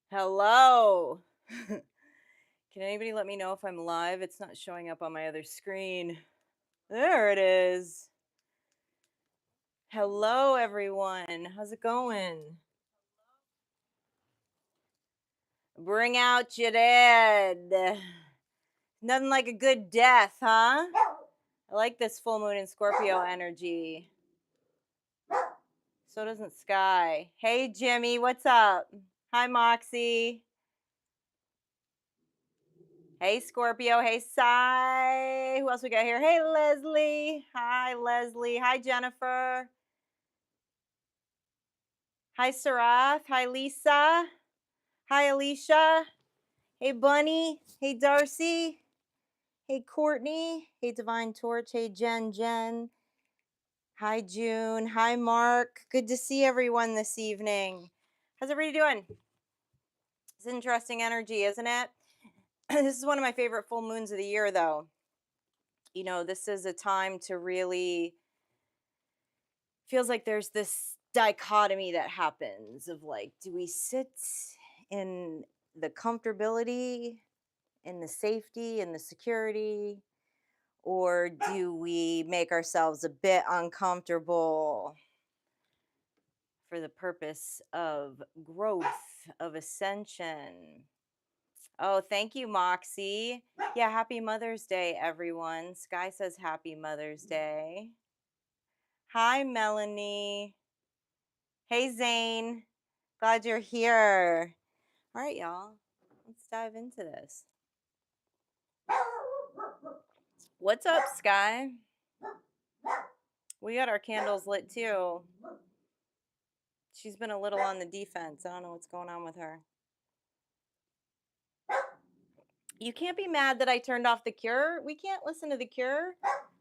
Hello. Can anybody let me know if I'm live? It's not showing up on my other screen. There it is. Hello, everyone. How's it going? Bring out your dead. Nothing like a good death, huh? I like this full moon in Scorpio energy. So doesn't Sky. Hey, Jimmy, what's up? Hi, Moxie. Hey, Scorpio. Hey, Sai. Who else we got here? Hey, Leslie. Hi, Leslie. Hi, Jennifer. Hi, Sarath. Hi, Lisa. Hi, Alicia. Hey, Bunny. Hey, Darcy. Hey, Courtney. Hey, Divine Torch. Hey, Jen. Hi, June. Hi, Mark. Good to see everyone this evening. How's everybody doing? It's interesting energy, isn't it? This is one of my favorite full moons of the year, though. You know, this is a time to really feels like there's this dichotomy that happens of like, do we sit in the comfortability, in the safety, in the security, or do we make ourselves a bit uncomfortable for the purpose of growth, of ascension? Oh, thank you, Moxie. Yeah, happy Mother's Day, everyone. Sky says happy Mother's Day. Hi, Melanie. Hey, Zane. Glad you're here. All right, y'all. Let's dive into this. What's up, Sky? We got our candles lit too. She's been a little on the defense. I don't know what's going on with her. You can't be mad that I turned off The Cure. We can't listen to The Cure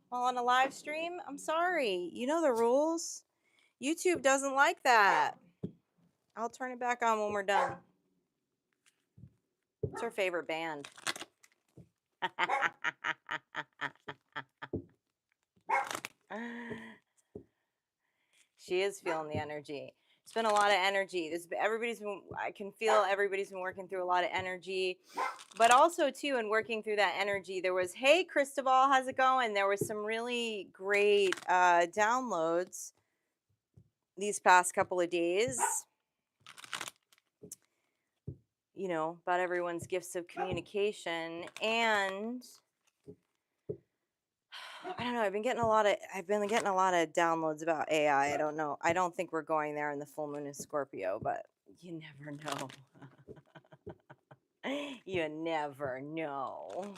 while on a live stream. I'm sorry. You know the rules. YouTube doesn't like that. I'll turn it back on when we're done. It's her favorite band. She is feeling the energy. It's been a lot of energy. I can feel everybody's been working through a lot of energy. But also, too, in working through that energy, there was, hey, Cristobal, how's it going? There was some really great downloads these past couple of days, you know, about everyone's gifts of communication. And I don't know, I've been getting a lot of downloads about AI. I don't know. I don't think we're going there in the full moon in Scorpio, but you never know. You never know.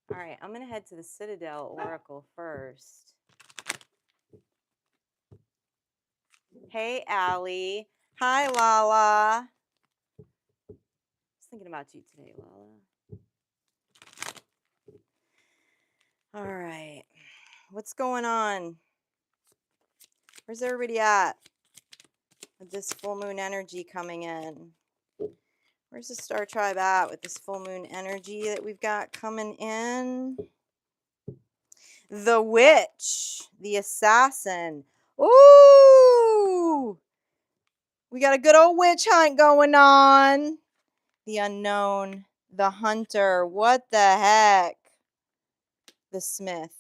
All right, I'm going to head to the Citadel Oracle first. Hey, Allie. Hi, Lala. I was thinking about you today, Lala. All right. What's going on? Where's everybody at with this full moon energy coming in? Where's the Star Tribe at with this full moon energy that we've got coming in? The Witch, the Assassin. Ooh! We got a good old witch hunt going on. The Unknown, the Hunter. What the heck? The Smith.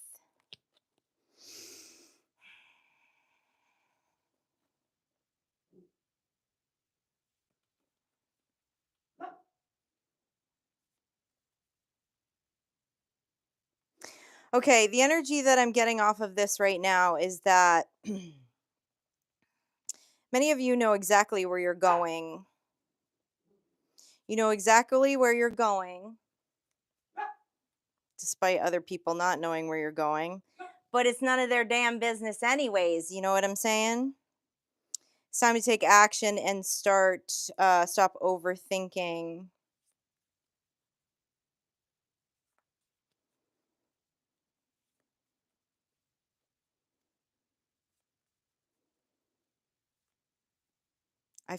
Okay, the energy that I'm getting off of this right now is that many of you know exactly where you're going. You know exactly where you're going, despite other people not knowing where you're going. But it's none of their damn business anyways, you know what I'm saying? It's time to take action and stop overthinking. I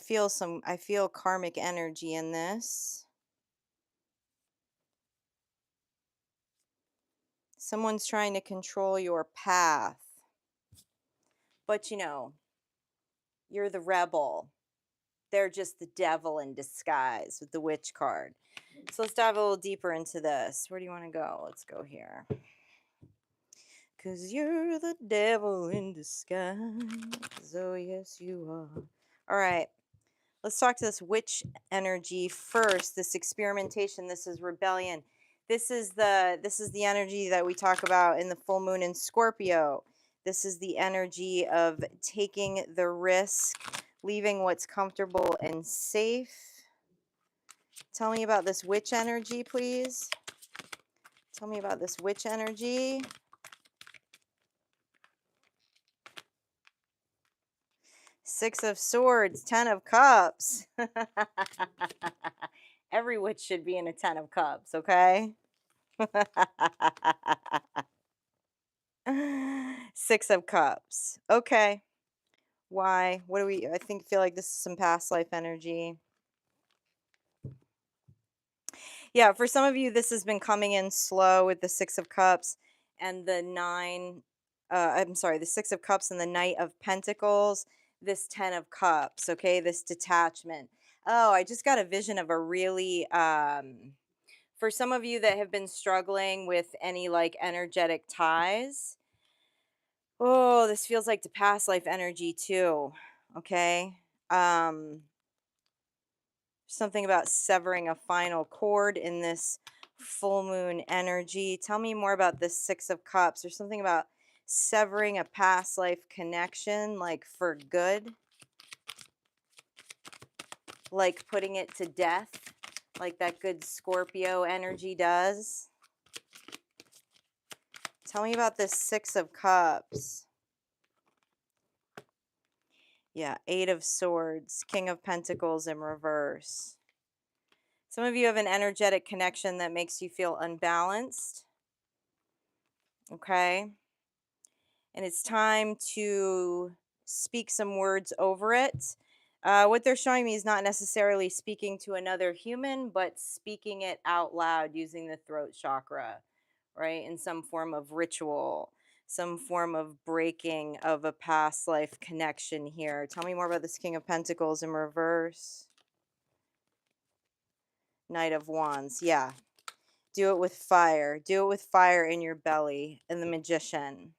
feel karmic energy in this. Someone's trying to control your path. But you know, you're the rebel. They're just the devil in disguise with the witch card. So let's dive a little deeper into this. Where do you want to go? Let's go here. Cause you're the devil in disguise. Oh, yes, you are. All right. Let's talk to this witch energy first. This experimentation. This is rebellion. This is the energy that we talk about in the full moon in Scorpio. This is the energy of taking the risk, leaving what's comfortable and safe. Tell me about this witch energy, please. Tell me about this witch energy. Six of Swords, 10 of Cups. Every witch should be in a 10 of Cups, okay? Six of Cups. Okay. Why? What do we, I think, feel like this is some past life energy. Yeah, for some of you, this has been coming in slow with the Six of Cups and the the Six of Cups and the Knight of Pentacles, this 10 of Cups, okay, this detachment. Oh, I just got a vision of a really, for some of you that have been struggling with any like energetic ties, oh, this feels like the past life energy too, okay? Something about severing a final cord in this full moon energy. Tell me more about this Six of Cups. There's something about severing a past life connection, like for good, like putting it to death, like that good Scorpio energy does. Tell me about this Six of Cups. Yeah, Eight of Swords, King of Pentacles in reverse. Some of you have an energetic connection that makes you feel unbalanced. Okay. And it's time to speak some words over it. What they're showing me is not necessarily speaking to another human, but speaking it out loud using the throat chakra, right? In some form of ritual, some form of breaking of a past life connection here. Tell me more about this King of Pentacles in reverse. Knight of Wands. Yeah. Do it with fire. Do it with fire in your belly. And the Magician.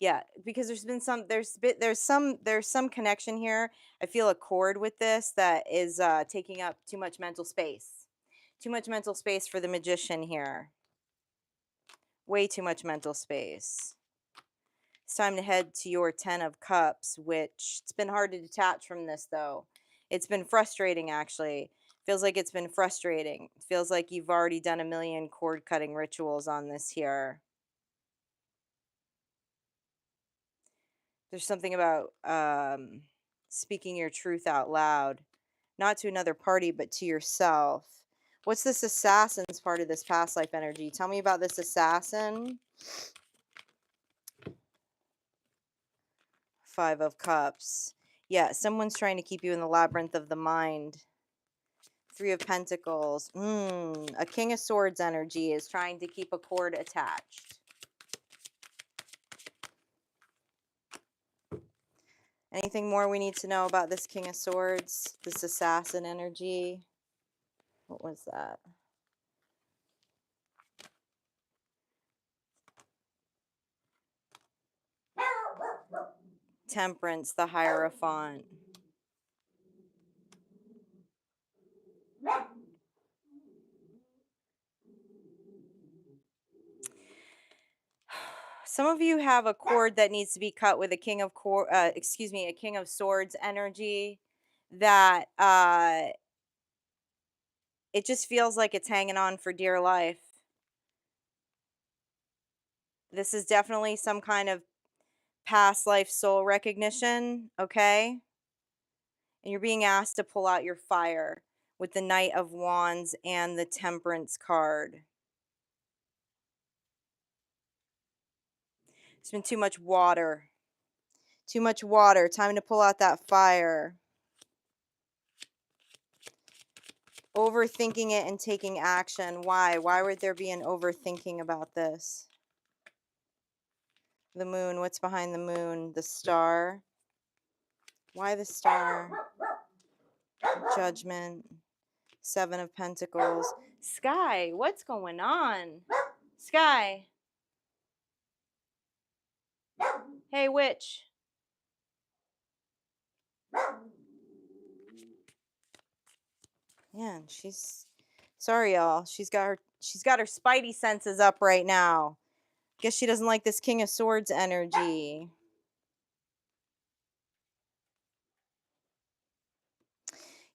Yeah, because there's some connection here. I feel a cord with this that is taking up too much mental space. Too much mental space for the Magician here. Way too much mental space. It's time to head to your 10 of Cups, which it's been hard to detach from this though. It's been frustrating actually. Feels like it's been frustrating. It feels like you've already done a million cord cutting rituals on this here. There's something about speaking your truth out loud, not to another party, but to yourself. What's this assassin's part of this past life energy? Tell me about this assassin. Five of Cups. Yeah, someone's trying to keep you in the labyrinth of the mind. Three of Pentacles. A King of Swords energy is trying to keep a cord attached. Anything more we need to know about this King of Swords? This assassin energy? What was that? Temperance, the Hierophant. Some of you have a cord that needs to be cut with a a King of Swords energy that it just feels like it's hanging on for dear life. This is definitely some kind of past life soul recognition, okay? And you're being asked to pull out your fire with the Knight of Wands and the Temperance card. It's been too much water. Too much water. Time to pull out that fire. Overthinking it and taking action. Why? Why would there be an overthinking about this? The moon. What's behind the moon? The star. Why the star? Judgment. Seven of Pentacles. Sky, what's going on? Sky. Hey, witch. Yeah, she's sorry, y'all. She's got her spidey senses up right now. Guess she doesn't like this King of Swords energy.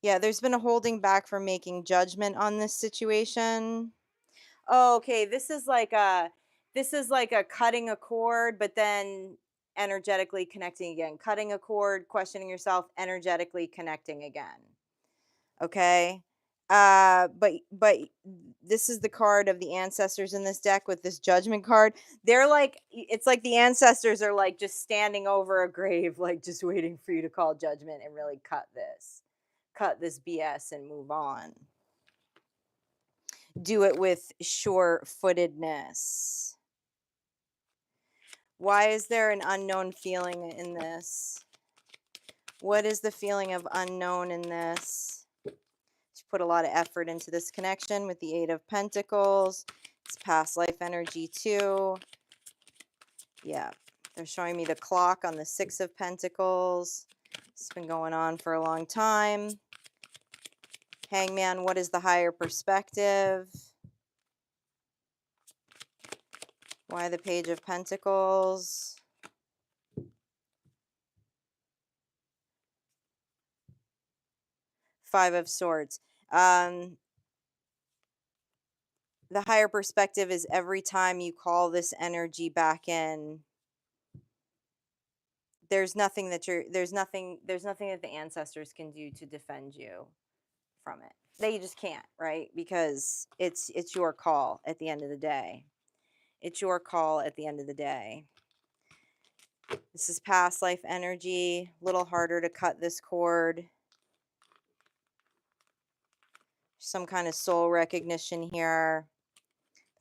Yeah, there's been a holding back from making judgment on this situation. Oh, okay, this is like a cutting a cord, but then energetically connecting again. Cutting a cord, questioning yourself, energetically connecting again. Okay? But this is the card of the ancestors in this deck with this judgment card. They're like, it's like the ancestors are like just standing over a grave, like just waiting for you to call judgment and really cut this BS and move on. Do it with sure-footedness. Why is there an unknown feeling in this? What is the feeling of unknown in this? She put a lot of effort into this connection with the Eight of Pentacles. It's past life energy too. Yeah, they're showing me the clock on the Six of Pentacles. It's been going on for a long time. Hangman, what is the higher perspective? Why the Page of Pentacles? Five of Swords. The higher perspective is every time you call this energy back in, there's nothing that the ancestors can do to defend you from it. They just can't, right? Because it's your call at the end of the day. It's your call at the end of the day. This is past life energy, a little harder to cut this cord. Some kind of soul recognition here.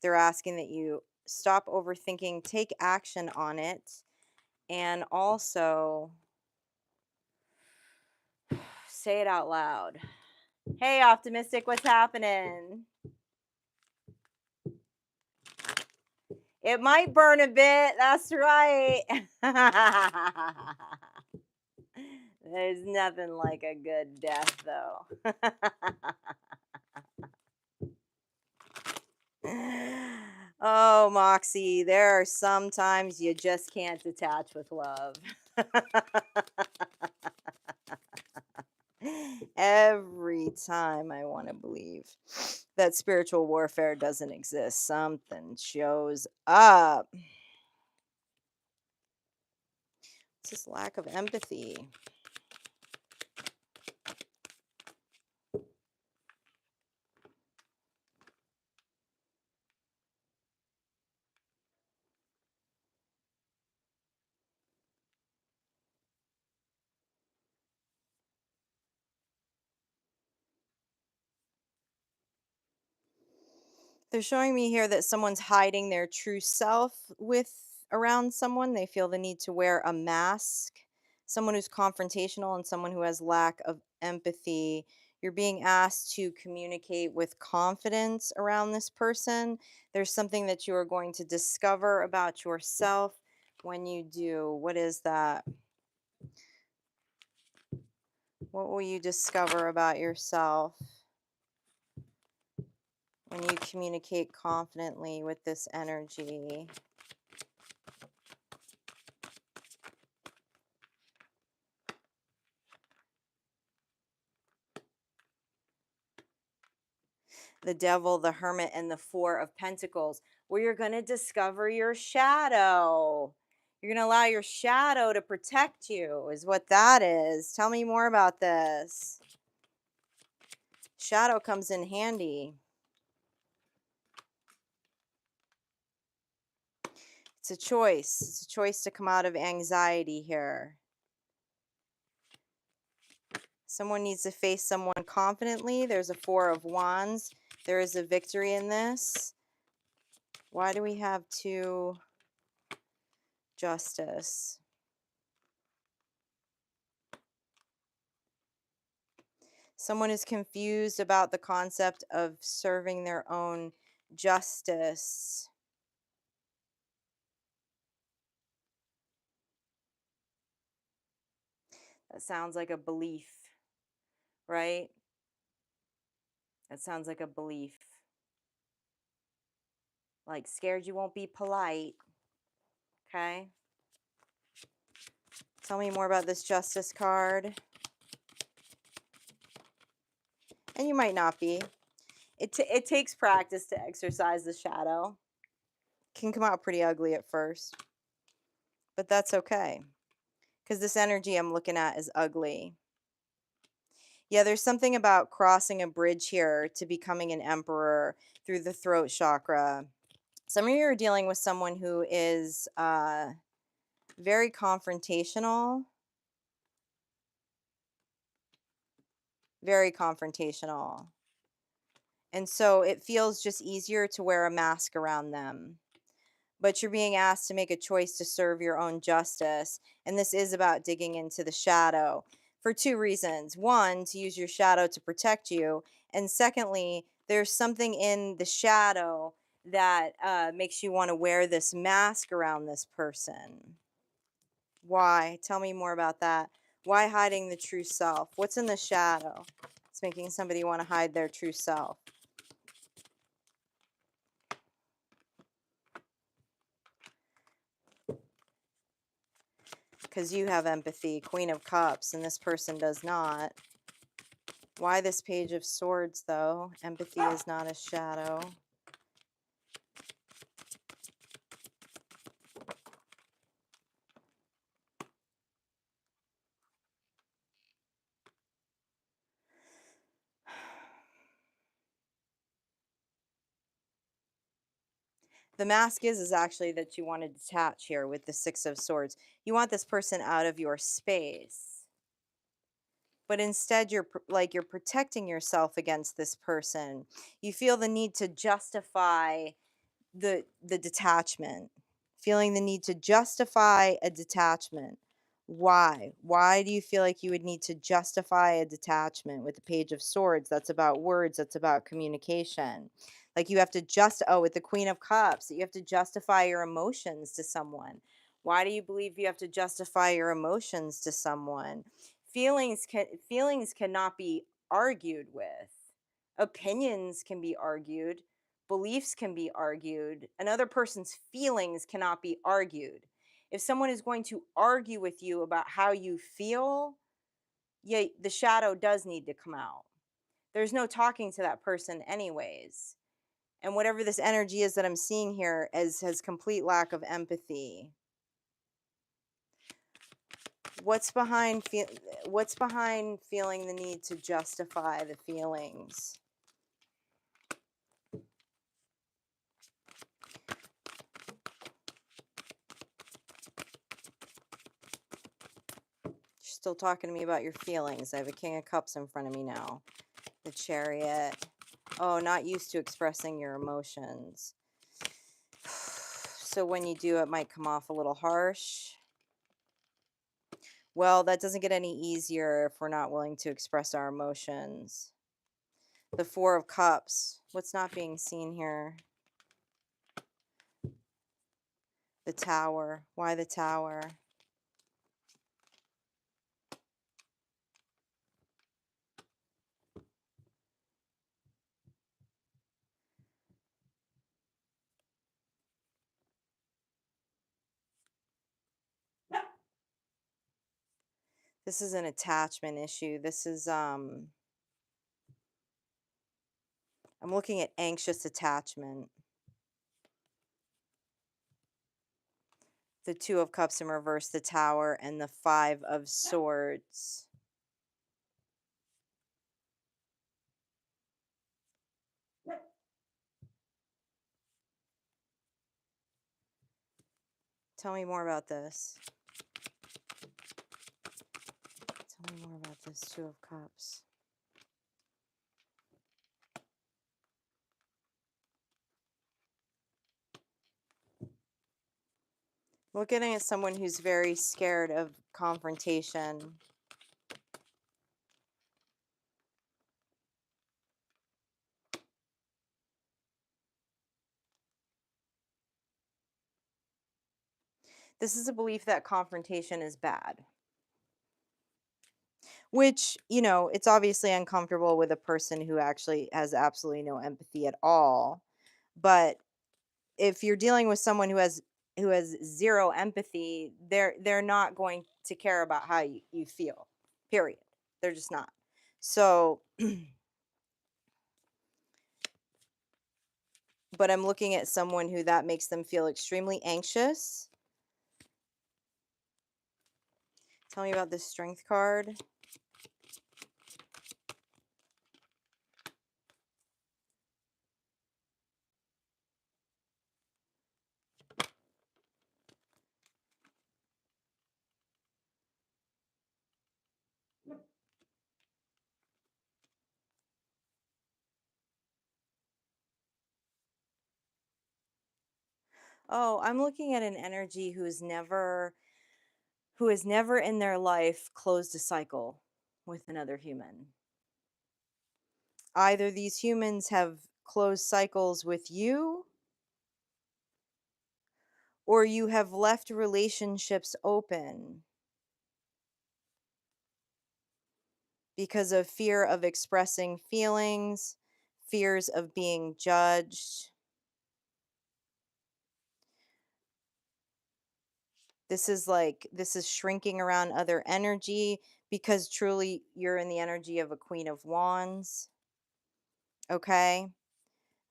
They're asking that you stop overthinking, take action on it, and also say it out loud. Hey, Optimistic, what's happening? It might burn a bit. That's right. There's nothing like a good death, though. Oh, Moxie, there are some times you just can't detach with love. Every time I want to believe that spiritual warfare doesn't exist, something shows up. It's just lack of empathy. They're showing me here that someone's hiding their true self around someone. They feel the need to wear a mask. Someone who's confrontational and someone who has lack of empathy. You're being asked to communicate with confidence around this person. There's something that you are going to discover about yourself when you do. What is that? What will you discover about yourself when you communicate confidently with this energy? The Devil, the Hermit, and the Four of Pentacles, where you're going to discover your shadow. You're going to allow your shadow to protect you, is what that is. Tell me more about this. Shadow comes in handy. It's a choice. It's a choice to come out of anxiety here. Someone needs to face someone confidently. There's a Four of Wands. There is a victory in this. Why do we have two Justice. Someone is confused about the concept of serving their own justice. That sounds like a belief, right? That sounds like a belief. Like scared you won't be polite. Okay. Tell me more about this Justice card. And you might not be. It takes practice to exercise the shadow. Can come out pretty ugly at first. But that's okay. Because this energy I'm looking at is ugly. Yeah, there's something about crossing a bridge here to becoming an emperor through the throat chakra. Some of you are dealing with someone who is very confrontational. Very confrontational. And so it feels just easier to wear a mask around them. But you're being asked to make a choice to serve your own justice. And this is about digging into the shadow for two reasons. One, to use your shadow to protect you. And secondly, there's something in the shadow that makes you want to wear this mask around this person. Why? Tell me more about that. Why hiding the true self? What's in the shadow? It's making somebody want to hide their true self. Because you have empathy, Queen of Cups, and this person does not. Why this Page of Swords, though? Empathy is not a shadow. The mask is actually that you want to detach here with the Six of Swords. You want this person out of your space. But instead you're protecting yourself against this person. You feel the need to justify the detachment. Feeling the need to justify a detachment. Why? Why do you feel like you would need to justify a detachment with the Page of Swords? That's about words, that's about communication. Like you have to with the Queen of Cups, you have to justify your emotions to someone. Why do you believe you have to justify your emotions to someone? Feelings cannot be argued with. Opinions can be argued. Beliefs can be argued. Another person's feelings cannot be argued. If someone is going to argue with you about how you feel, yeah, the shadow does need to come out. There's no talking to that person anyways. And whatever this energy is that I'm seeing here has complete lack of empathy. What's behind feeling the need to justify the feelings? You're still talking to me about your feelings. I have a King of Cups in front of me now. The Chariot. Oh, not used to expressing your emotions. So when you do, it might come off a little harsh. Well, that doesn't get any easier if we're not willing to express our emotions. The Four of Cups. What's not being seen here? The Tower. Why the Tower? This is an attachment issue. This is, I'm looking at anxious attachment. The Two of Cups in reverse, the Tower, and the Five of Swords. Tell me more about this. Tell me more about this Two of Cups. Looking at someone who's very scared of confrontation. This is a belief that confrontation is bad. Which, you know, it's obviously uncomfortable with a person who actually has absolutely no empathy at all. But if you're dealing with someone who has zero empathy, they're not going to care about how you feel. Period. They're just not. So but I'm looking at someone who that makes them feel extremely anxious. Tell me about this strength card. Oh, I'm looking at an energy who has never in their life closed a cycle with another human. Either these humans have closed cycles with you, or you have left relationships open because of fear of expressing feelings, fears of being judged. This is shrinking around other energy because truly you're in the energy of a Queen of Wands. Okay?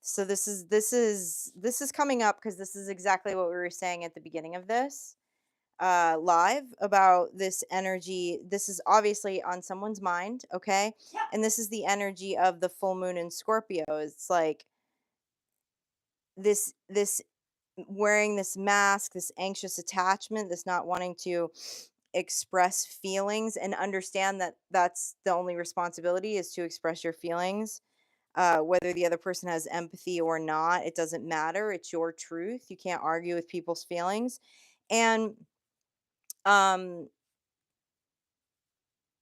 So this is coming up because this is exactly what we were saying at the beginning of this live about this energy. This is obviously on someone's mind, okay? And this is the energy of the full moon in Scorpio. It's like this wearing this mask, this anxious attachment, this not wanting to express feelings and understand that that's the only responsibility is to express your feelings. Whether the other person has empathy or not, it doesn't matter. It's your truth. You can't argue with people's feelings. And um,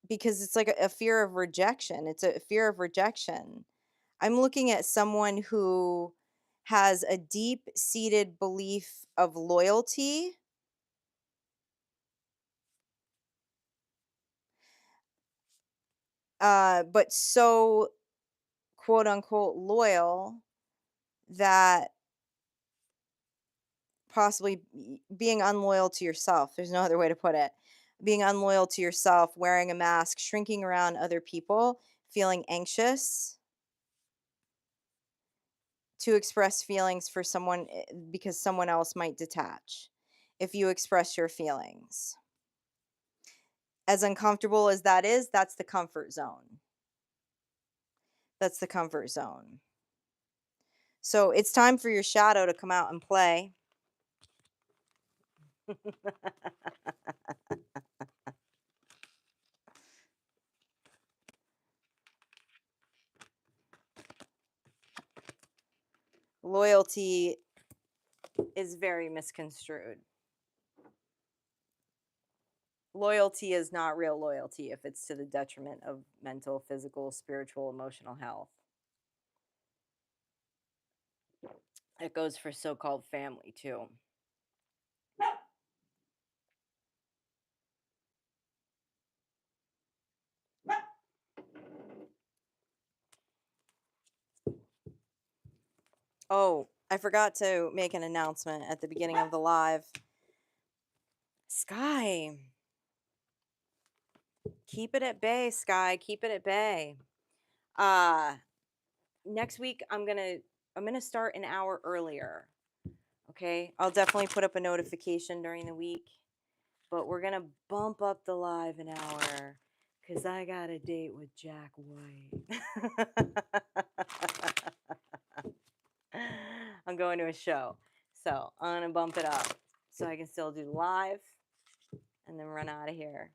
because it's like a fear of rejection, it's a fear of rejection. I'm looking at someone who has a deep seated belief of loyalty, but so quote unquote loyal that possibly being unloyal to yourself. There's no other way to put it. Being unloyal to yourself, wearing a mask, shrinking around other people, feeling anxious to express feelings for someone because someone else might detach if you express your feelings. As uncomfortable as that is, that's the comfort zone. That's the comfort zone. So it's time for your shadow to come out and play. Loyalty is very misconstrued. Loyalty is not real loyalty if it's to the detriment of mental, physical, spiritual, emotional health. It goes for so-called family too. Oh, I forgot to make an announcement at the beginning of the live. Sky. Keep it at bay, Sky. Keep it at bay. Next week I'm gonna start an hour earlier. Okay? I'll definitely put up a notification during the week. But we're gonna bump up the live an hour because I got a date with Jack White. I'm going to a show. So I'm gonna bump it up so I can still do live and then run out of here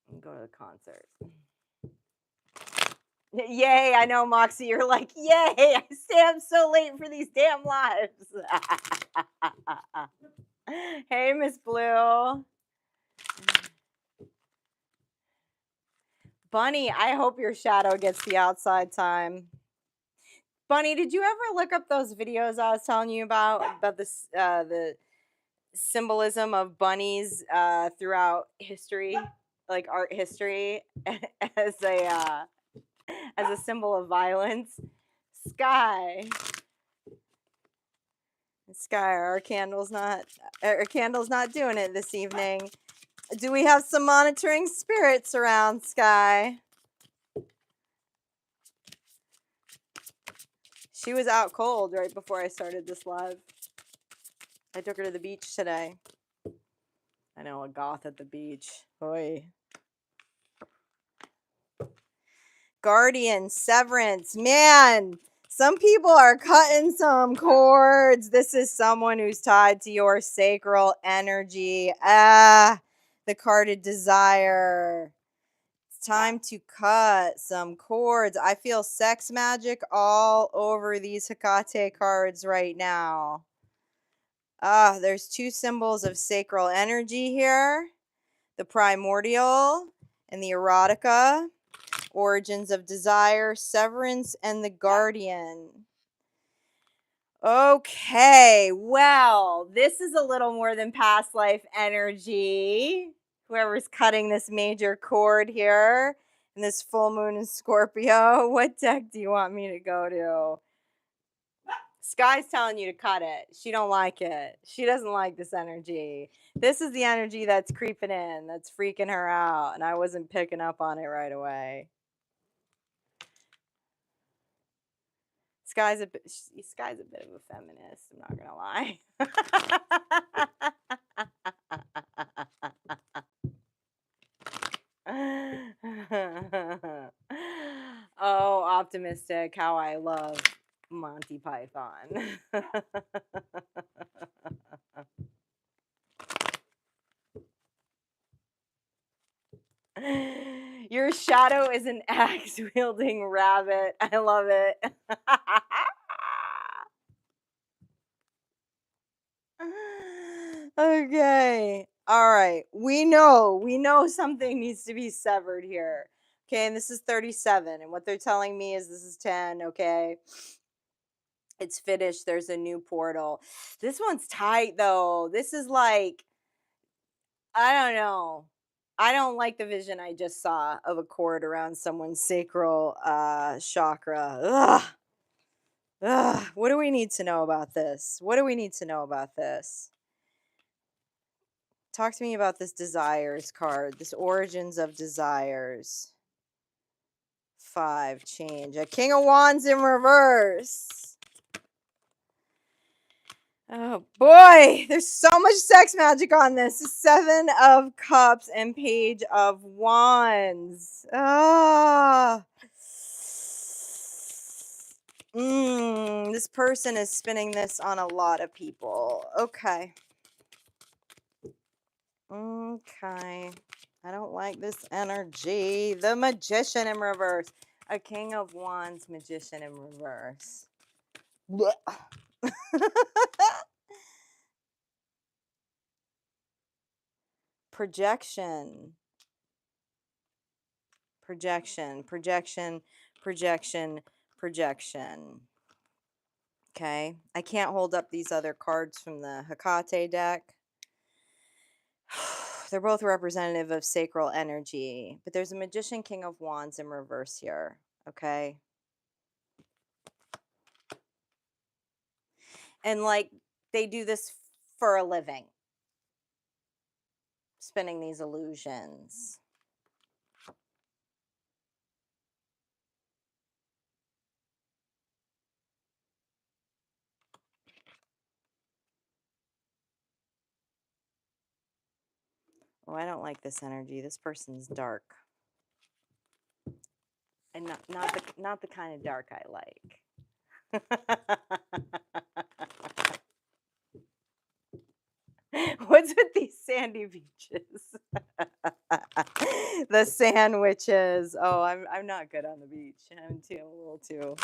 and go to the concert. Yay, I know, Moxie, you're like, yay, I stay up so late for these damn lives. Hey, Miss Blue. Bunny, I hope your shadow gets the outside time. Bunny, did you ever look up those videos I was telling you about this the symbolism of bunnies throughout history, like art history, as a symbol of violence? Sky, our candle's not doing it this evening. Do we have some monitoring spirits around, Sky? She was out cold right before I started this live. I took her to the beach today. I know, a goth at the beach. Oy. Guardian, Severance. Man, some people are cutting some cords. This is someone who's tied to your sacral energy. The carded Desire. It's time to cut some cords. I feel sex magic all over these Hecate cards right now. There's two symbols of sacral energy here. The primordial and the erotica. Origins of Desire, Severance, and the Guardian. Okay, well, this is a little more than past life energy. Whoever's cutting this major chord here in this full moon in Scorpio, what deck do you want me to go to? Sky's telling you to cut it. She don't like it. She doesn't like this energy. This is the energy that's creeping in, that's freaking her out, and I wasn't picking up on it right away. Sky's a bit of a feminist, I'm not gonna lie. Oh, optimistic, how I love Monty Python. Your shadow is an axe-wielding rabbit. I love it. Okay. All right. We know something needs to be severed here. Okay, and this is 37, and what they're telling me is this is 10, okay? It's finished. There's a new portal. This one's tight though. This is like, I don't know. I don't like the vision I just saw of a cord around someone's sacral chakra. Ugh. Ugh. What do we need to know about this? What do we need to know about this? Talk to me about this Desires card. This Origins of Desires. 5, change. A King of Wands in reverse. Oh boy, there's so much sex magic on this. 7 of Cups and Page of Wands. This person is spinning this on a lot of people. Okay. Okay. I don't like this energy. The Magician in reverse. A King of Wands, Magician in reverse. Projection. Projection, projection, projection, projection. Okay. I can't hold up these other cards from the Hecate deck. They're both representative of sacral energy, but there's a Magician, King of Wands in reverse here. Okay. And like, they do this for a living, spinning these illusions. Oh, I don't like this energy. This person's dark. And not the kind of dark I like. What's with these sandy beaches? The sandwiches. Oh, I'm not good on the beach. I'm a little too.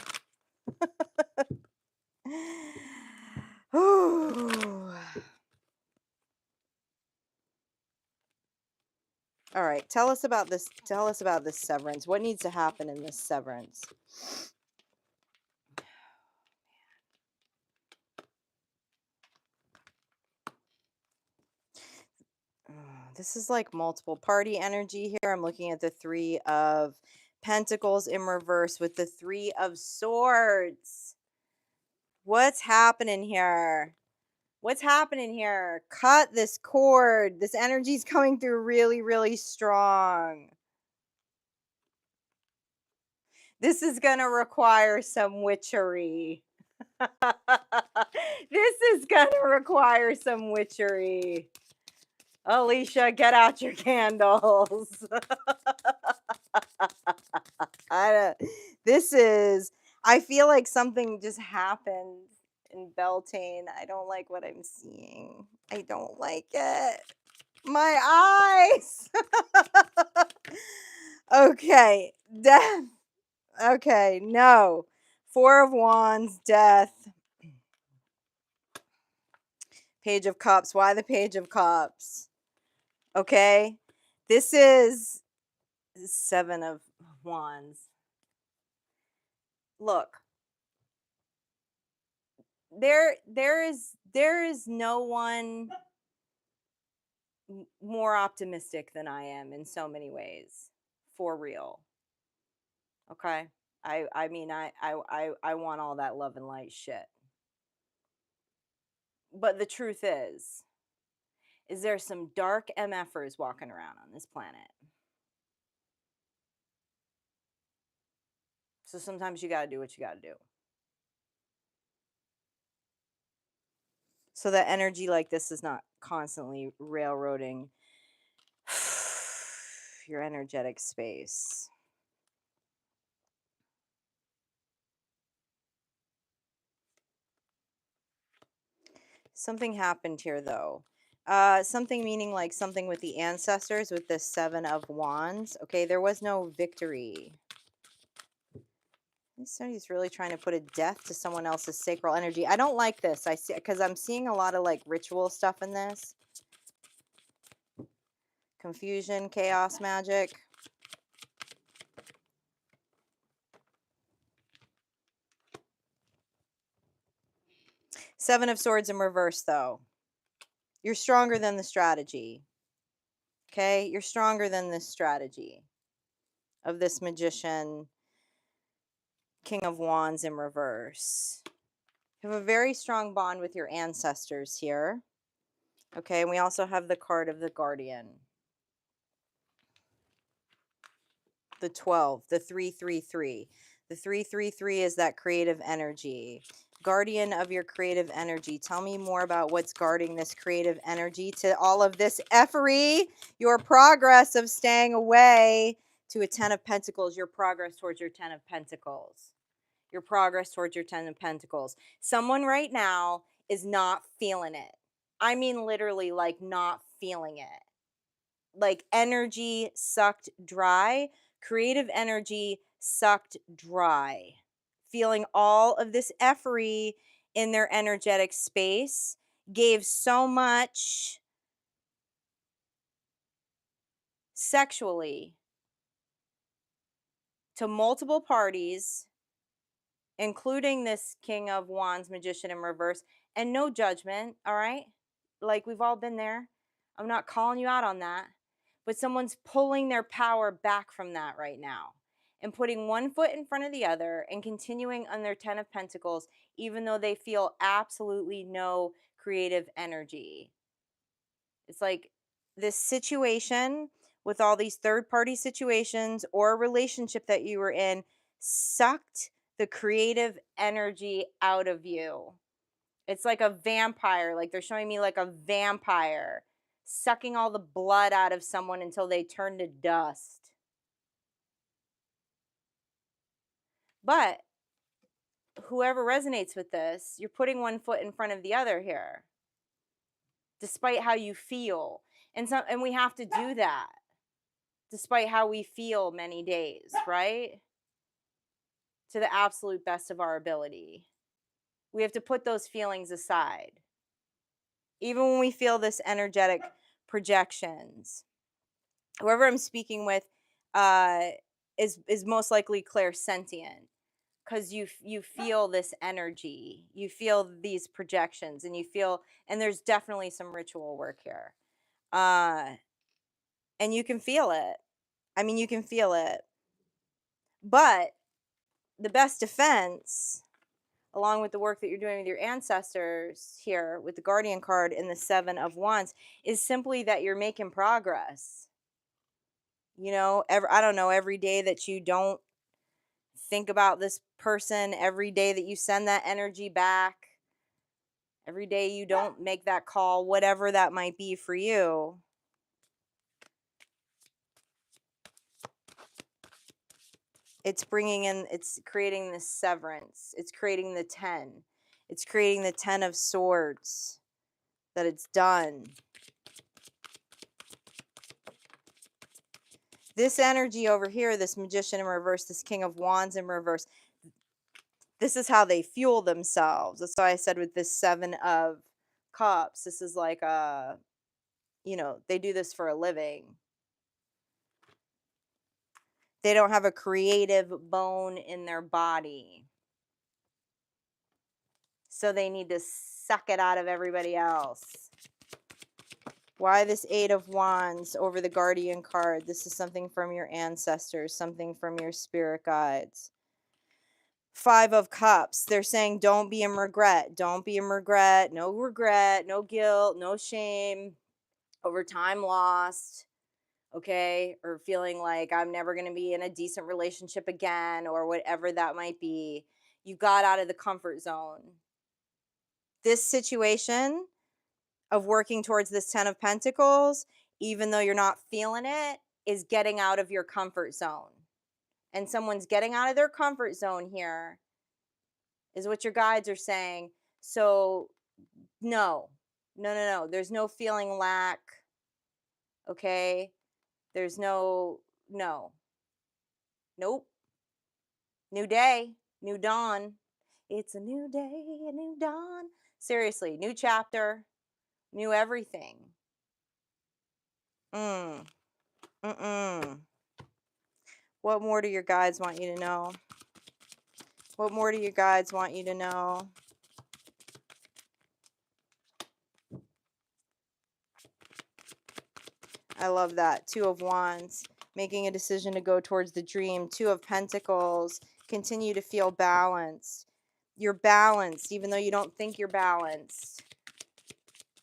Ooh. All right, tell us about this. Tell us about this severance. What needs to happen in this severance? This is like multiple party energy here. I'm looking at the 3 of Pentacles in reverse with the 3 of Swords. What's happening here? What's happening here? Cut this cord. This energy's coming through really, really strong. This is going to require some witchery. This is going to require some witchery. Alicia, get out your candles. I feel like something just happened in Beltane. I don't like what I'm seeing. I don't like it. My eyes. Okay, death. Okay, no. 4 of Wands, death. Page of Cups. Why the Page of Cups? Okay, this is 7 of Wands. Look, there is no one more optimistic than I am in so many ways, for real. Okay, I mean I want all that love and light shit, but the truth is there's some dark MFers walking around on this planet. So sometimes you got to do what you got to do. So that energy like this is not constantly railroading your energetic space. Something happened here though. Something meaning like something with the ancestors with the 7 of Wands. Okay, there was no victory. Somebody's really trying to put a death to someone else's sacral energy. I don't like this. I see, because I'm seeing a lot of like ritual stuff in this. Confusion, chaos, magic. Seven of Swords in reverse though. You're stronger than the strategy. Okay, you're stronger than this strategy of this magician. King of Wands in reverse. You have a very strong bond with your ancestors here. Okay, and we also have the card of the Guardian. The 12, the 333. The 333 is that creative energy. Guardian of your creative energy. Tell me more about what's guarding this creative energy to all of this effery. Your progress of staying away to a 10 of Pentacles. Your progress towards your 10 of Pentacles. Your progress towards your 10 of Pentacles. Someone right now is not feeling it. I mean literally like not feeling it. Like energy sucked dry. Creative energy sucked dry. Feeling all of this effery in their energetic space. Gave so much sexually to multiple parties, including this King of Wands magician in reverse, and no judgment, all right? Like we've all been there. I'm not calling you out on that, but someone's pulling their power back from that right now and putting one foot in front of the other and continuing on their 10 of Pentacles, even though they feel absolutely no creative energy. It's like this situation with all these third-party situations or a relationship that you were in sucked the creative energy out of you. It's like a vampire. Like they're showing me like a vampire sucking all the blood out of someone until they turn to dust. But whoever resonates with this, you're putting one foot in front of the other here, despite how you feel. And we have to do that despite how we feel many days, right? To the absolute best of our ability. We have to put those feelings aside. Even when we feel this energetic projections. whoever I'm speaking with is most likely clairsentient, because you feel this energy, you feel these projections, and you feel, and there's definitely some ritual work here, and you can feel it. I mean, you can feel it, but the best defense, along with the work that you're doing with your ancestors here with the Guardian card and the Seven of Wands, is simply that you're making progress. You know, I don't know, every day that you don't think about this person, every day that you send that energy back, every day you don't make that call, whatever that might be for you, it's bringing in, it's creating this severance. It's creating the 10. It's creating the 10 of Swords, that it's done. This energy over here, this Magician in reverse, this King of Wands in reverse, this is how they fuel themselves. That's why I said with this Seven of Cups, this is like a, you know, they do this for a living. They don't have a creative bone in their body, so they need to suck it out of everybody else. Why this Eight of Wands over the Guardian card? This is something from your ancestors, something from your spirit guides. Five of Cups. They're saying don't be in regret. Don't be in regret. No regret, no guilt, no shame over time lost. Okay? Or feeling like I'm never going to be in a decent relationship again, or whatever that might be. You got out of the comfort zone. This situation of working towards this 10 of Pentacles, even though you're not feeling it, is getting out of your comfort zone. And someone's getting out of their comfort zone here, is what your guides are saying. So no. There's no feeling lack. Okay? There's no. Nope. New day, new dawn. It's a new day, a new dawn. Seriously, new chapter, new everything. What more do your guides want you to know? What more do your guides want you to know? I love that. Two of Wands, making a decision to go towards the dream. Two of Pentacles, continue to feel balanced. You're balanced, even though you don't think you're balanced,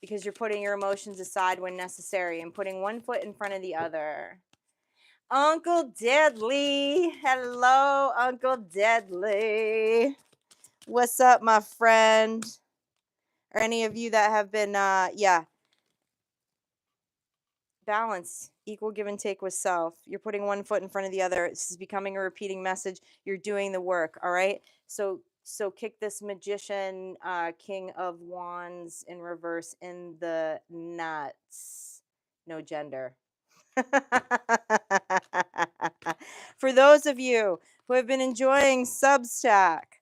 because you're putting your emotions aside when necessary and putting one foot in front of the other. Uncle Deadly. Hello, Uncle Deadly. What's up, my friend? Or any of you that have been, balance, equal give and take with self. You're putting one foot in front of the other. This is becoming a repeating message. You're doing the work, all right? So kick this Magician, King of Wands in reverse in the nuts. No gender. For those of you who have been enjoying Substack,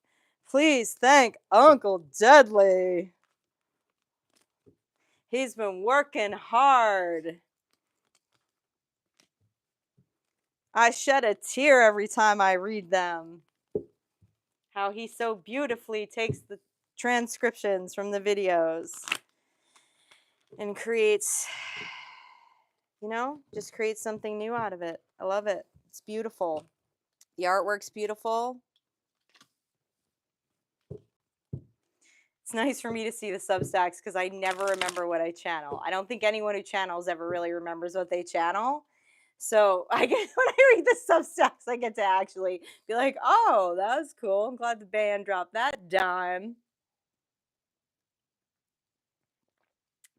please thank Uncle Deadly. He's been working hard. I shed a tear every time I read them. How he so beautifully takes the transcriptions from the videos and creates, you know, just creates something new out of it. I love it. It's beautiful. The artwork's beautiful. It's nice for me to see the Substacks because I never remember what I channel. I don't think anyone who channels ever really remembers what they channel. So I get, when I read the Substacks, I get to actually be like, oh, that was cool. I'm glad the band dropped that dime.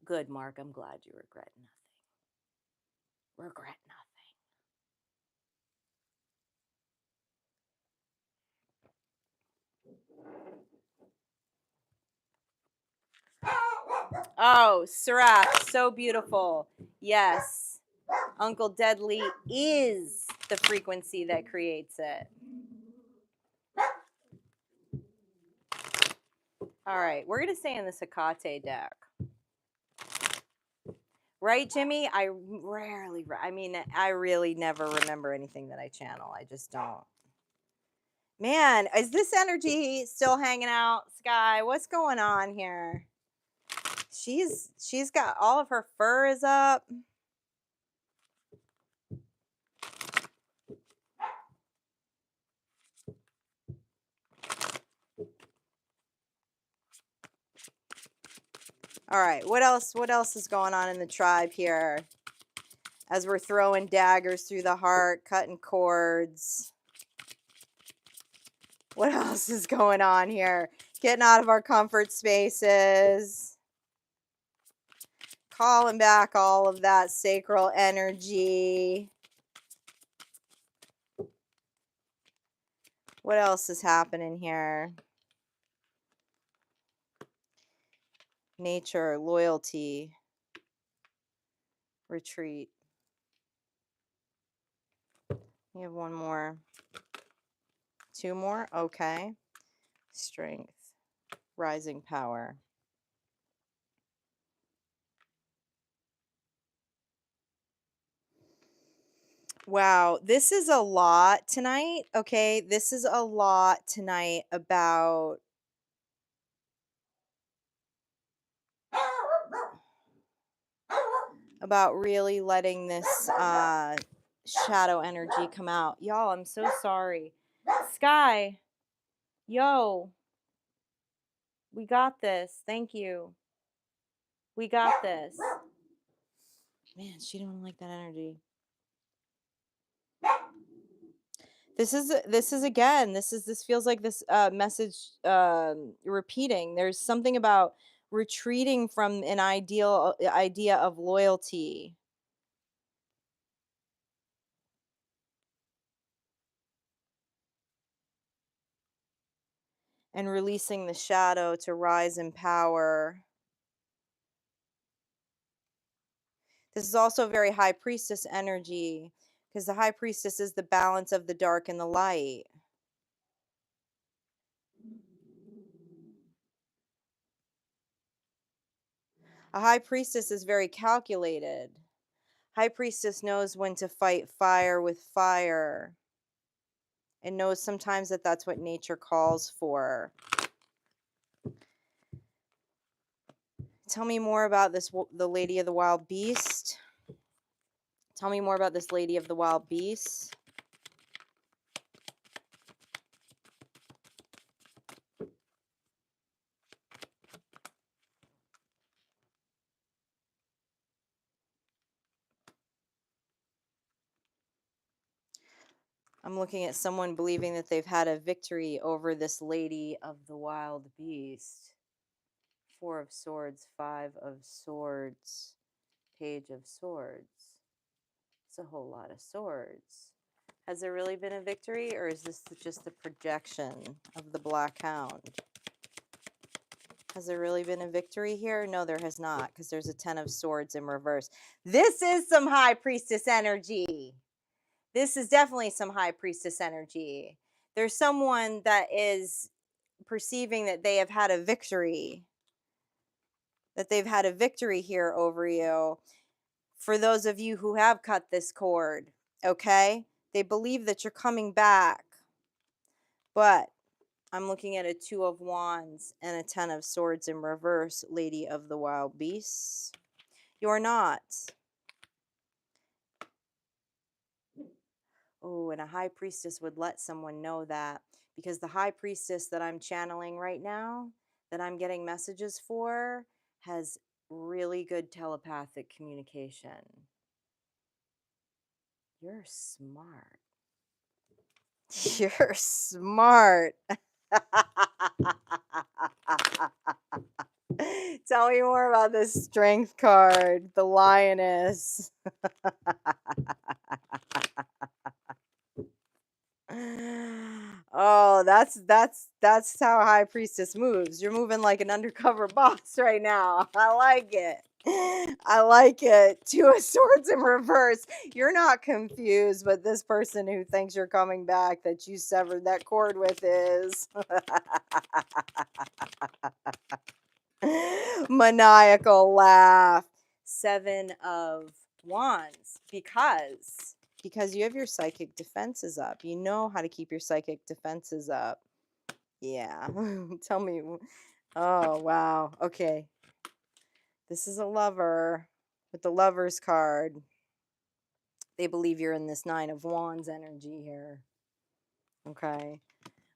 Good, Mark. I'm glad you regret nothing. Regret nothing. Oh, Serath, so beautiful. Yes. Uncle Deadly is the frequency that creates it. All right, we're going to stay in the Hecate deck. Right, Jimmy? I mean, I really never remember anything that I channel. I just don't. Man, is this energy still hanging out, Sky? What's going on here? She's got all of her fur is up. All right, what else is going on in the tribe here? As we're throwing daggers through the heart, cutting cords. What else is going on here? Getting out of our comfort spaces. Calling back all of that sacral energy. What else is happening here? Nature, loyalty, retreat. We have one more. Two more? Okay. Strength, rising power. Wow, this is a lot tonight. Okay, this is a lot tonight about really letting this shadow energy come out. Y'all, I'm so sorry. Sky, yo, we got this. Thank you. We got this. Man, she don't like that energy. This feels like this message repeating. There's something about retreating from an idea of loyalty. And releasing the shadow to rise in power. This is also very high priestess energy, because the high priestess is the balance of the dark and the light. A high priestess is very calculated. High priestess knows when to fight fire with fire, and knows sometimes that that's what nature calls for. Tell me more about the Lady of the Wild Beast. Tell me more about this Lady of the Wild Beast. I'm looking at someone believing that they've had a victory over this Lady of the Wild Beast. 4 of Swords, 5 of Swords, Page of Swords. It's a whole lot of swords. Has there really been a victory, or is this just the projection of the Black Hound? Has there really been a victory here? No, there has not, because there's a 10 of Swords in reverse. This is some High Priestess energy. This is definitely some High Priestess energy. There's someone that is perceiving that they have had a victory. That they've had a victory here over you. For those of you who have cut this cord, okay? They believe that you're coming back. But I'm looking at a 2 of Wands and a 10 of Swords in reverse, Lady of the Wild Beasts. You're not. Oh, and a High Priestess would let someone know that, because the High Priestess that I'm channeling right now, that I'm getting messages for, has really good telepathic communication. You're smart. You're smart. Tell me more about this Strength card, the Lioness. Oh, that's how High Priestess moves. You're moving like an undercover boss right now. I like it. I like it. 2 of Swords in reverse. You're not confused, but this person who thinks you're coming back that you severed that cord with is. Maniacal laugh. Seven of Wands, because you have your psychic defenses up. You know how to keep your psychic defenses up. Yeah. Tell me. Oh, wow. Okay. This is a lover with the Lover's card. They believe you're in this Nine of Wands energy here. Okay.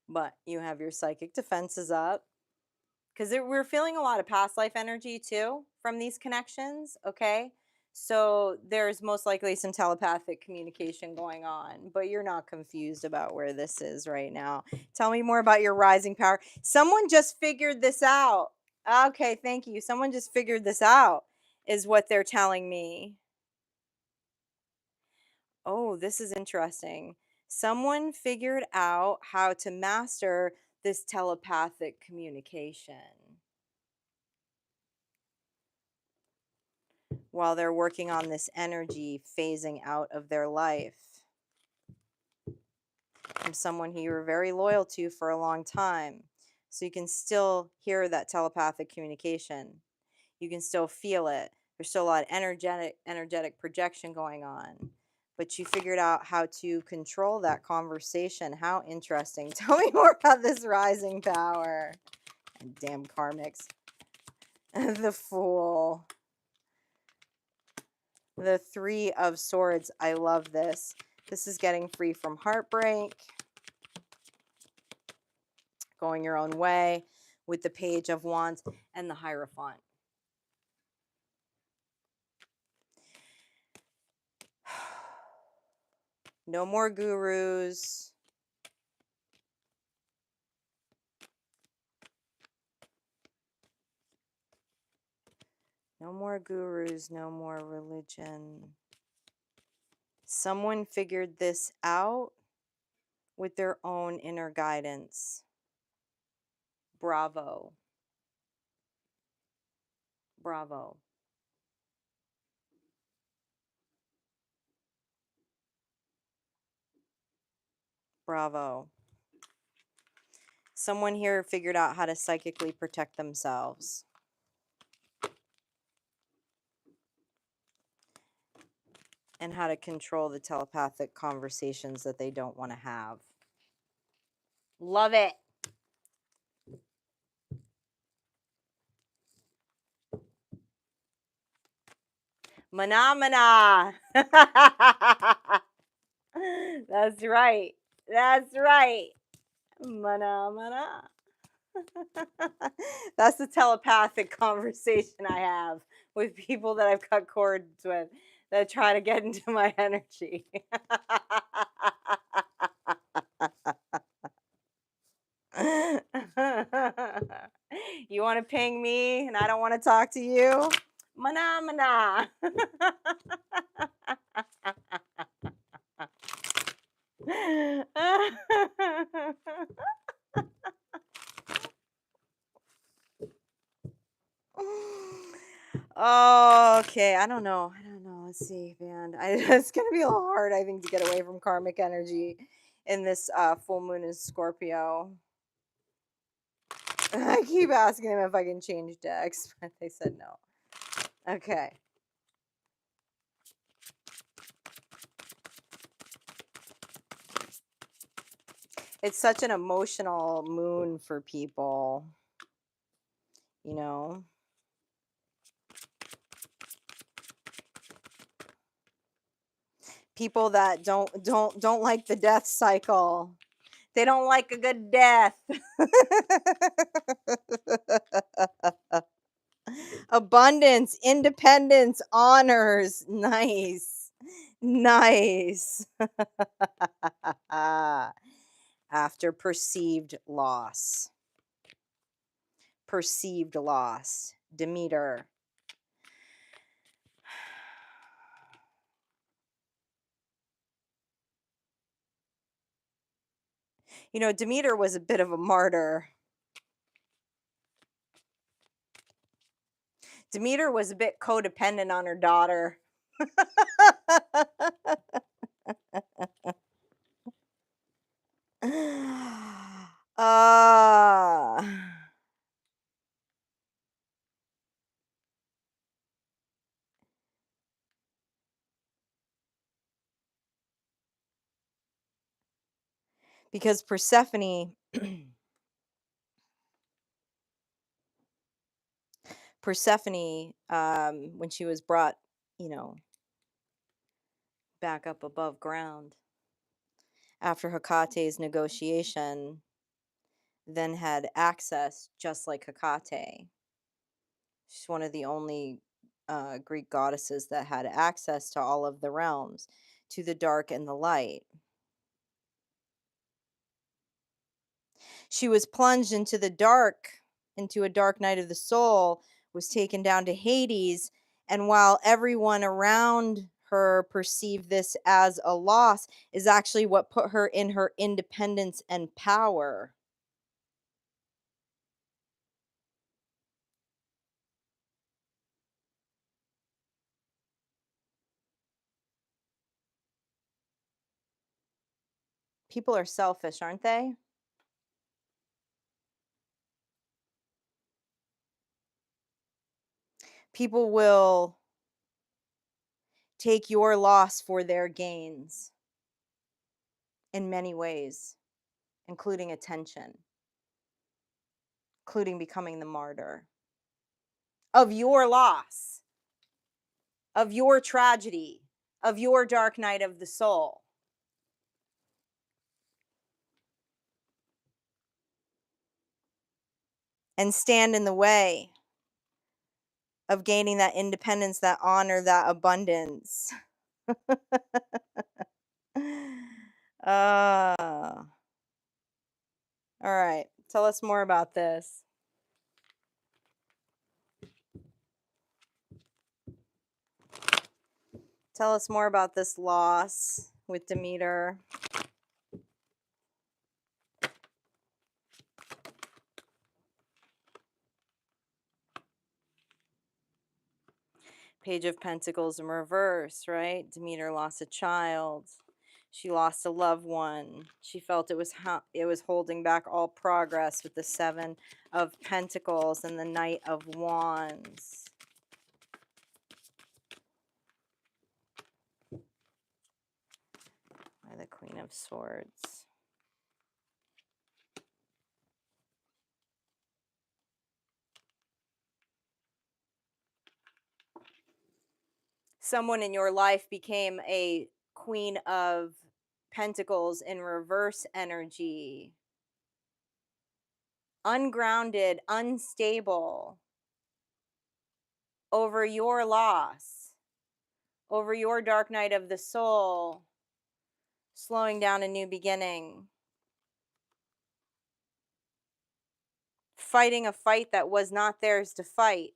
But you have your psychic defenses up. Because we're feeling a lot of past life energy too from these connections, okay? So there's most likely some telepathic communication going on, but you're not confused about where this is right now. Tell me more about your rising power. Someone just figured this out. Okay, thank you. Someone just figured this out, is what they're telling me. Oh, this is interesting. Someone figured out how to master this telepathic communication while they're working on this energy phasing out of their life from someone who you were very loyal to for a long time. So you can still hear that telepathic communication. You can still feel it. There's still a lot of energetic projection going on. But you figured out how to control that conversation. How interesting. Tell me more about this rising power. Damn karmics. The Fool. The Three of Swords. I love this. This is getting free from heartbreak. Going your own way with the Page of Wands and the Hierophant. No more gurus. No more gurus, no more religion. Someone figured this out with their own inner guidance. Bravo. Bravo. Bravo. Someone here figured out how to psychically protect themselves. And how to control the telepathic conversations that they don't want to have. Love it. Mana. That's right. That's right. Mana. That's the telepathic conversation I have with people that I've cut cords with that try to get into my energy. You want to ping me and I don't want to talk to you? Mana. Okay, I don't know. Let's see, man. It's gonna be a little hard, I think, to get away from karmic energy in this full moon in Scorpio. I keep asking them if I can change decks, but they said no. Okay. It's such an emotional moon for people, you know. People that don't like the death cycle. They don't like a good death. Abundance, independence, honors. Nice. Nice. After perceived loss. Perceived loss. Demeter. You know, Demeter was a bit of a martyr. Demeter was a bit codependent on her daughter. Because Persephone, when she was brought, back up above ground after Hecate's negotiation, then had access, just like Hecate. She's one of the only Greek goddesses that had access to all of the realms, to the dark and the light. She was plunged into the dark, into a dark night of the soul, was taken down to Hades, and while everyone around her perceived this as a loss, is actually what put her in her independence and power. People are selfish, aren't they? People will take your loss for their gains in many ways, including attention, including becoming the martyr of your loss, of your tragedy, of your dark night of the soul. And stand in the way of gaining that independence, that honor, that abundance. All right. Tell us more about this. Tell us more about this loss with Demeter. Page of Pentacles in reverse, right? Demeter lost a child. She lost a loved one. She felt it was holding back all progress with the Seven of Pentacles and the Knight of Wands. By the Queen of Swords. Someone in your life became a Queen of Pentacles in reverse energy. Ungrounded, unstable over your loss, over your dark night of the soul, slowing down a new beginning. Fighting a fight that was not theirs to fight.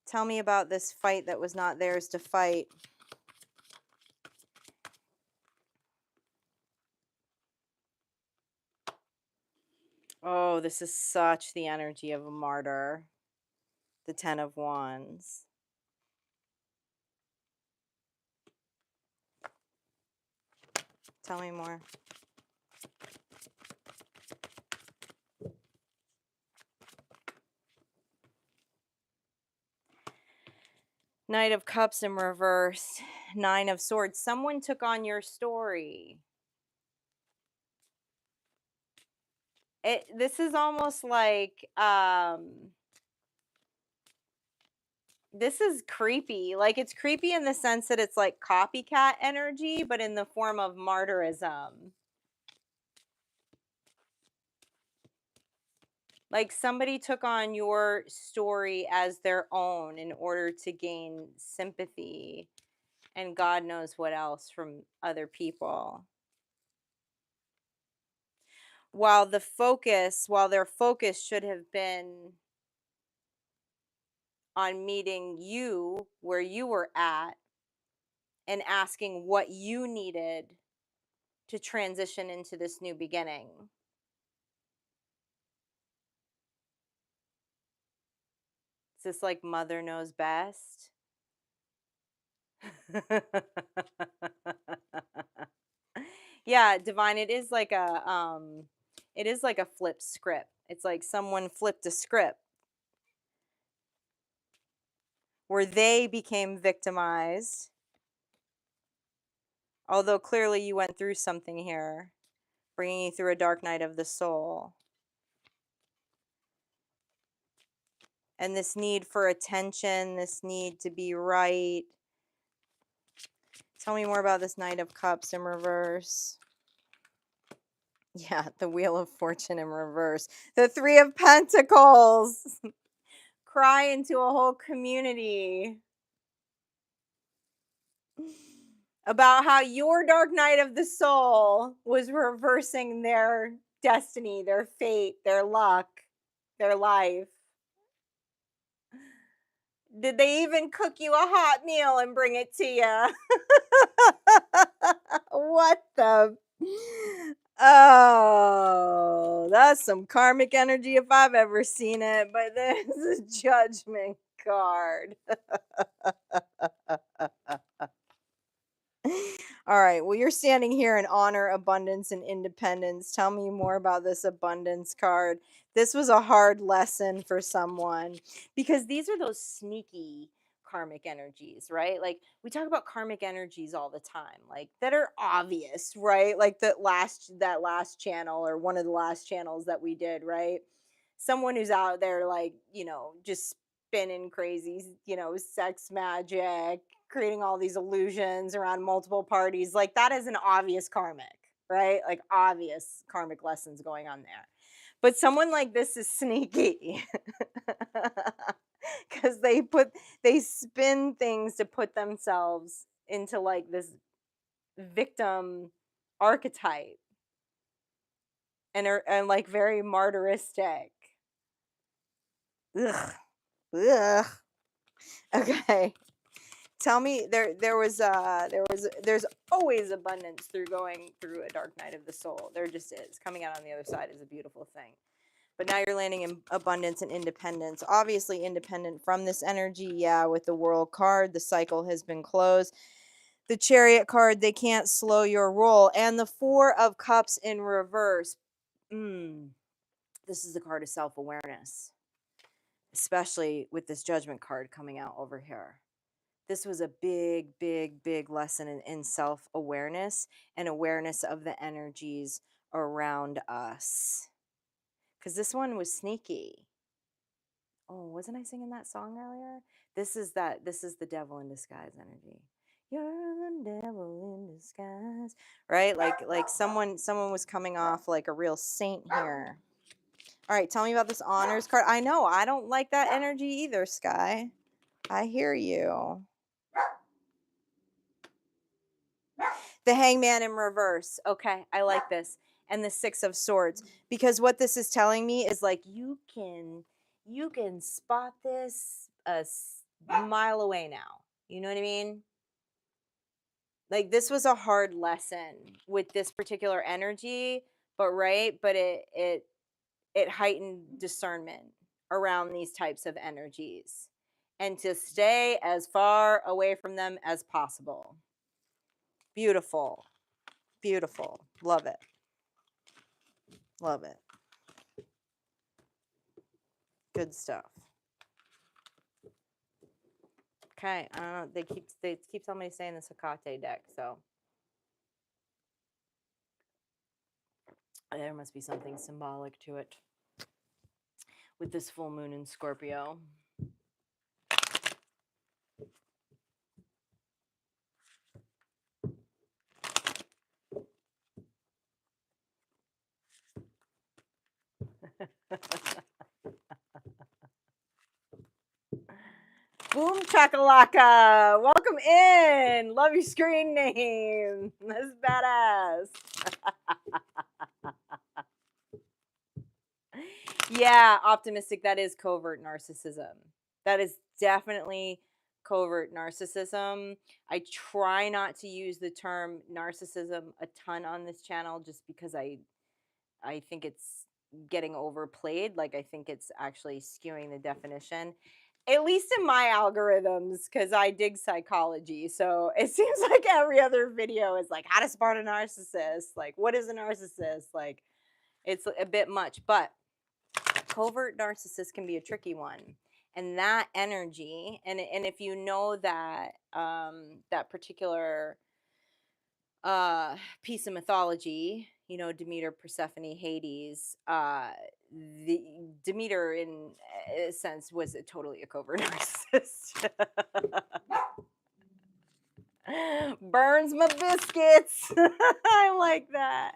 Tell me about this fight that was not theirs to fight. Oh, this is such the energy of a martyr. The Ten of Wands. Tell me more. Knight of Cups in reverse. Nine of Swords. Someone took on your story. This is almost like, this is creepy. Like, it's creepy in the sense that it's like copycat energy, but in the form of martyrism. Like, somebody took on your story as their own in order to gain sympathy and God knows what else from other people. While their focus should have been on meeting you where you were at and asking what you needed to transition into this new beginning. Is this like mother knows best? Yeah, divine, it is like a flipped script. It's like someone flipped a script where they became victimized Although clearly you went through something here, bringing you through a dark night of the soul. And this need for attention, this need to be right. Tell me more about this Knight of Cups in reverse. Yeah, the Wheel of Fortune in reverse. The Three of Pentacles. Cry into a whole community about how your dark night of the soul was reversing their destiny, their fate, their luck, their life. Did they even cook you a hot meal and bring it to you? What the? Oh, that's some karmic energy if I've ever seen it. But there's a Judgment card. All right. Well, you're standing here in honor, abundance, and independence. Tell me more about this abundance card. This was a hard lesson for someone because these are those sneaky karmic energies, right? Like we talk about karmic energies all the time, like that are obvious, right? Like that last channel or one of the last channels that we did, right? Someone who's out there like, just spinning crazy, sex magic, creating all these illusions around multiple parties. Like that is an obvious karmic, right? Like obvious karmic lessons going on there. But someone like this is sneaky because they spin things to put themselves into like this victim archetype and like very martyristic. Ugh. Ugh. Okay. Tell me, there's always abundance through going through a dark night of the soul. There just is. Coming out on the other side is a beautiful thing. But now you're landing in abundance and independence. Obviously independent from this energy. Yeah, with the World card, the cycle has been closed. The Chariot card, they can't slow your roll. And the Four of Cups in reverse. This is the card of self-awareness. Especially with this Judgment card coming out over here. This was a big, big, big lesson in self-awareness and awareness of the energies around us. Because this one was sneaky. Oh, wasn't I singing that song earlier? This is the devil in disguise energy. You're the devil in disguise. Right? Like someone was coming off like a real saint here. All right, tell me about this honors card. I know, I don't like that energy either, Sky. I hear you. The Hangman in reverse. Okay, I like this. And the Six of Swords. Because what this is telling me is like you can spot this a mile away now. You know what I mean? Like this was a hard lesson with this particular energy, but it heightened discernment around these types of energies and to stay as far away from them as possible. Beautiful. Beautiful. Love it. Love it. Good stuff. Okay, I don't know. They keep telling me to stay in the Sakate deck, so there must be something symbolic to it with this full moon in Scorpio. Boom chakalaka! Welcome in! Love your screen name! That's badass! Yeah, optimistic. That is covert narcissism. That is definitely covert narcissism. I try not to use the term narcissism a ton on this channel just because I think it's getting overplayed. Like I think it's actually skewing the definition. At least in my algorithms, because I dig psychology. So it seems like every other video is like how to spot a narcissist. Like, what is a narcissist? Like, it's a bit much. But covert narcissist can be a tricky one. And that energy, and if you know that that particular piece of mythology, you know, Demeter, Persephone, Hades. The Demeter, in a sense, was totally a covert narcissist. Burns my biscuits. I like that.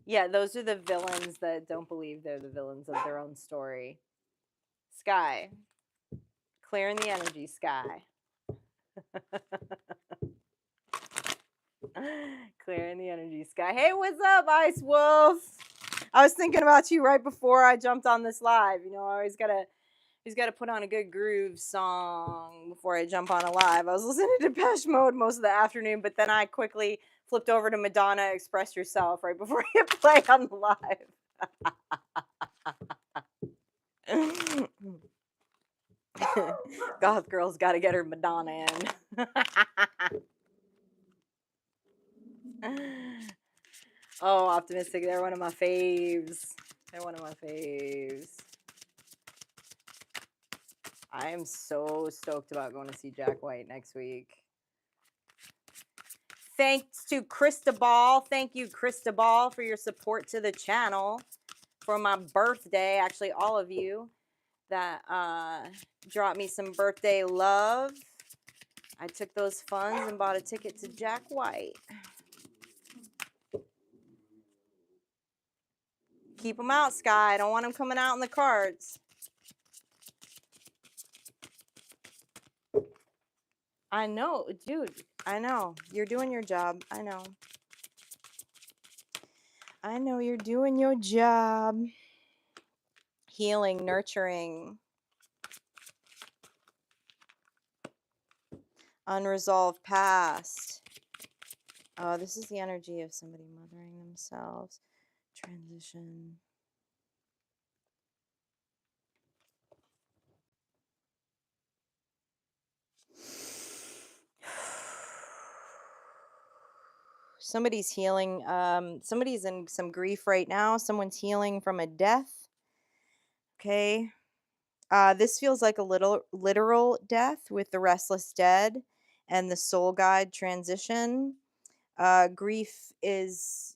Yeah, those are the villains that don't believe they're the villains of their own story. Sky. Clearing the energy, Sky. Clearing the energy, Sky. Hey, what's up, Ice Wolf? I was thinking about you right before I jumped on this live. You know, I always gotta put on a good groove song before I jump on a live. I was listening to Depeche Mode most of the afternoon, but then I quickly flipped over to Madonna, Express Yourself, right before I hit play on the live. Goth girl's got to get her Madonna in. Oh, Optimistic. They're one of my faves. They're one of my faves. I am so stoked about going to see Jack White next week. Thanks to Cristobal. Thank you, Cristobal, for your support to the channel for my birthday. Actually, all of you that dropped me some birthday love. I took those funds and bought a ticket to Jack White. Keep them out, Sky. I don't want them coming out in the cards. I know, dude. I know. You're doing your job. I know. I know you're doing your job. Healing, nurturing. Unresolved past. Oh, this is the energy of somebody mothering themselves. Transition. Somebody's healing. Somebody's in some grief right now. Someone's healing from a death. Okay. This feels like a little literal death with the restless dead and the soul guide transition. Grief is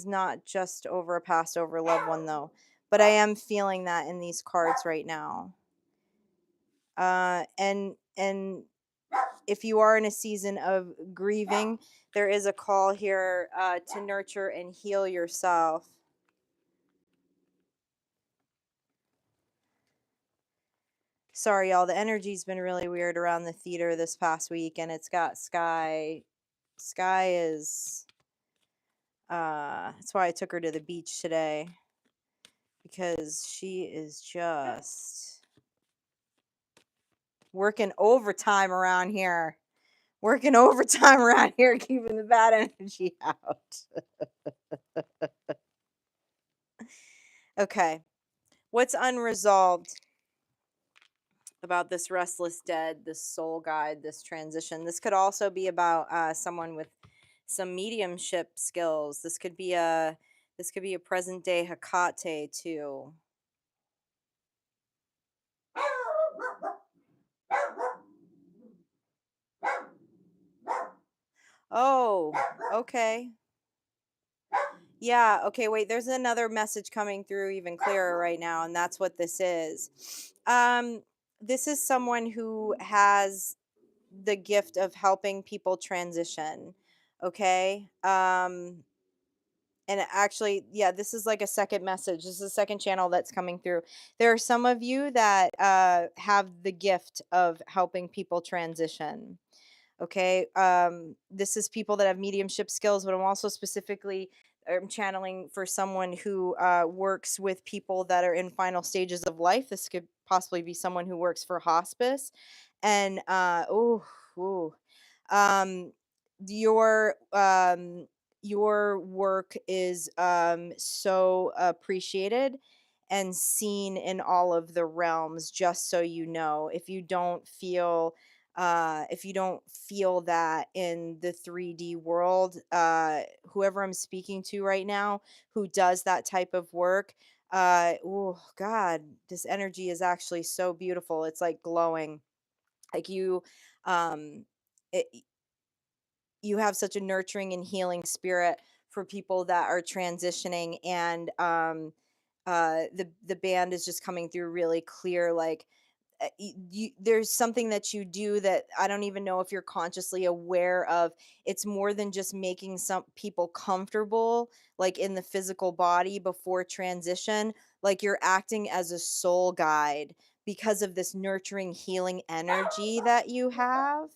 not just over a past, over a loved one, though. But I am feeling that in these cards right now. And if you are in a season of grieving, there is a call here to nurture and heal yourself. Sorry, y'all. The energy's been really weird around the theater this past week, and it's got Sky. Sky is. That's why I took her to the beach today, because she is just working overtime around here. Working overtime around here, keeping the bad energy out. Okay. What's unresolved about this restless dead, this soul guide, this transition? This could also be about someone with some mediumship skills. This could be a present day Hecate too. Oh, okay. Yeah, okay, wait, there's another message coming through even clearer right now, and that's what this is. This is someone who has the gift of helping people transition, okay? And actually, yeah, this is like a second message. This is a second channel that's coming through. There are some of you that have the gift of helping people transition. Okay. This is people that have mediumship skills, but I'm also specifically channeling for someone who works with people that are in final stages of life. This could possibly be someone who works for hospice. And um, your work is so appreciated and seen in all of the realms, just so you know. If you don't feel if you don't feel that in the 3D world, whoever I'm speaking to right now who does that type of work, oh God, this energy is actually so beautiful. It's like glowing. Like um, it, you have such a nurturing and healing spirit for people that are transitioning, and the band is just coming through really clear. Like there's something that you do that I don't even know if you're consciously aware of. It's more than just making some people comfortable, like in the physical body before transition. Like you're acting as a soul guide because of this nurturing, healing energy that you have.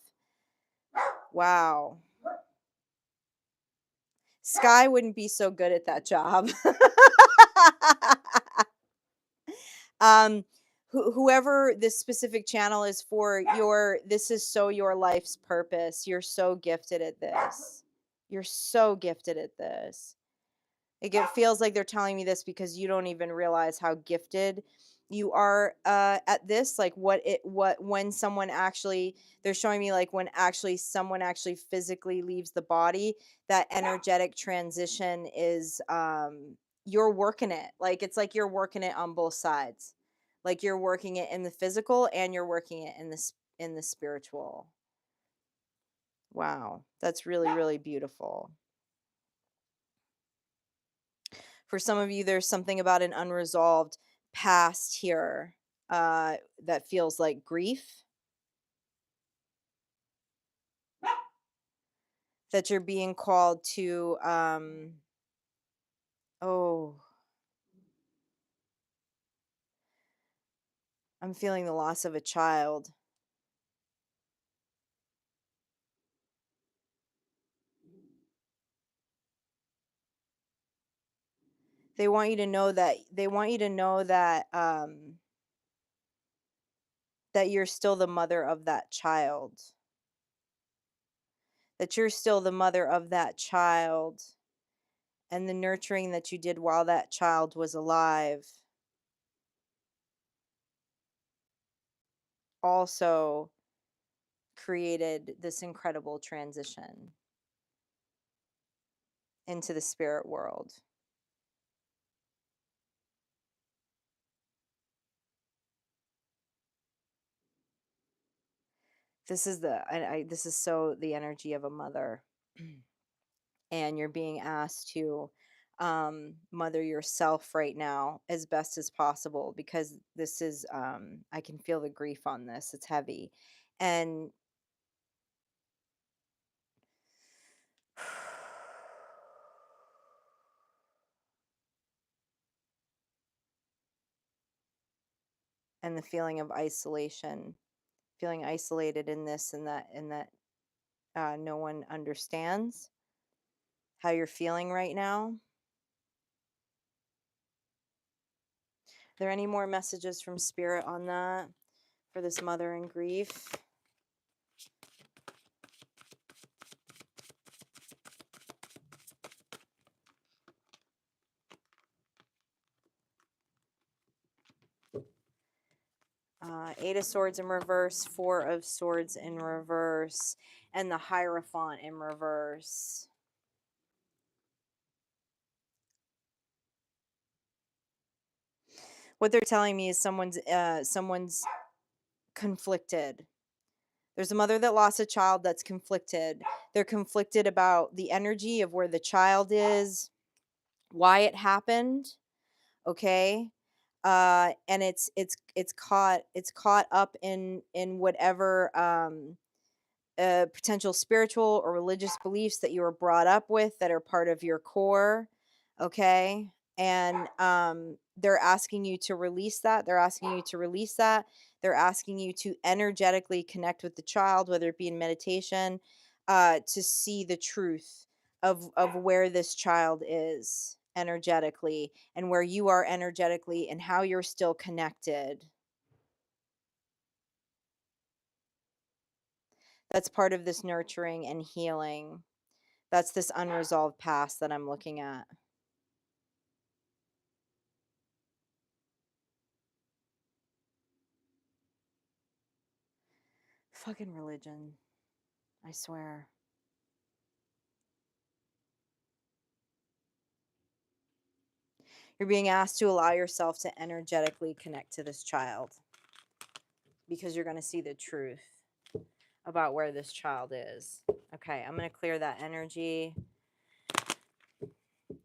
Wow. Sky wouldn't be so good at that job. um whoever this specific channel is for, this is so your life's purpose. You're so gifted at this. You're so gifted at this. Like, it feels like they're telling me this because you don't even realize how gifted you are at this. Like when someone actually, they're showing me like when actually someone actually physically leaves the body, that energetic transition is you're working it. Like it's like you're working it on both sides. Like you're working it in the physical and you're working it in the spiritual. Wow, that's really, really beautiful. For some of you, there's something about an unresolved past here that feels like grief, that you're being called to. Oh, I'm feeling the loss of a child. They want you to know that. They want you to know that that you're still the mother of that child. That you're still the mother of that child, and the nurturing that you did while that child was alive also created this incredible transition into the spirit world. This is this is so the energy of a mother. And you're being asked to mother yourself right now as best as possible, because this is I can feel the grief on this. It's heavy. And and the feeling of isolation, feeling isolated in this and that no one understands how you're feeling right now. Are there any more messages from spirit on that for this mother in grief? Eight of Swords in reverse, Four of Swords in reverse, and the Hierophant in reverse. What they're telling me is someone's conflicted. There's a mother that lost a child that's conflicted. They're conflicted about the energy of where the child is, why it happened. Okay. And it's caught up in whatever potential spiritual or religious beliefs that you were brought up with that are part of your core. Okay. And they're asking you to release that. They're asking you to release that. They're asking you to energetically connect with the child, whether it be in meditation, to see the truth of where this child is energetically and where you are energetically and how you're still connected. That's part of this nurturing and healing. That's this unresolved past that I'm looking at. fucking religion. I swear. You're being asked to allow yourself to energetically connect to this child because you're going to see the truth about where this child is. Okay, I'm going to clear that energy.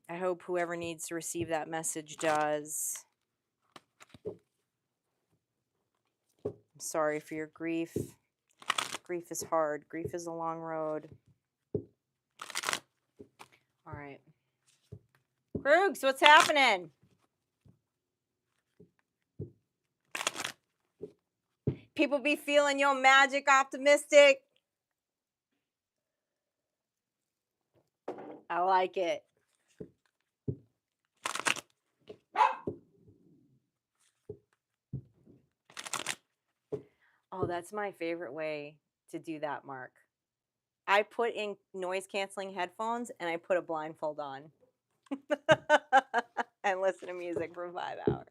I hope whoever needs to receive that message does. I'm sorry for your grief. Grief is hard. Grief is a long road. All right. Krugs, what's happening? People be feeling your magic optimistic. I like it. Oh, that's my favorite way to do that, Mark. I put in noise canceling headphones and I put a blindfold on and listen to music for 5 hours.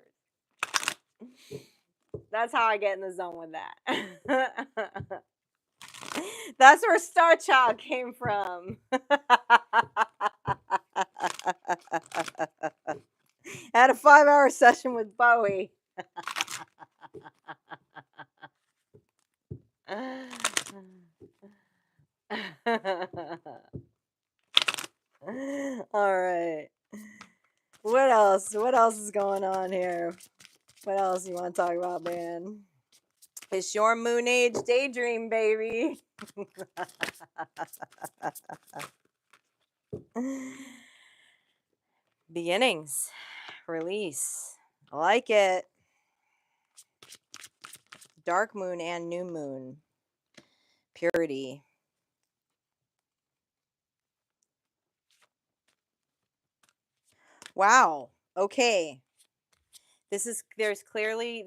That's how I get in the zone with that. That's where Star Child came from. Had a 5-hour session with Bowie. All right. What else? What else is going on here? What else you want to talk about, man? It's your moon age daydream, baby. Beginnings. Release. I like it. Dark moon and new moon. Purity. Wow. Okay. There's clearly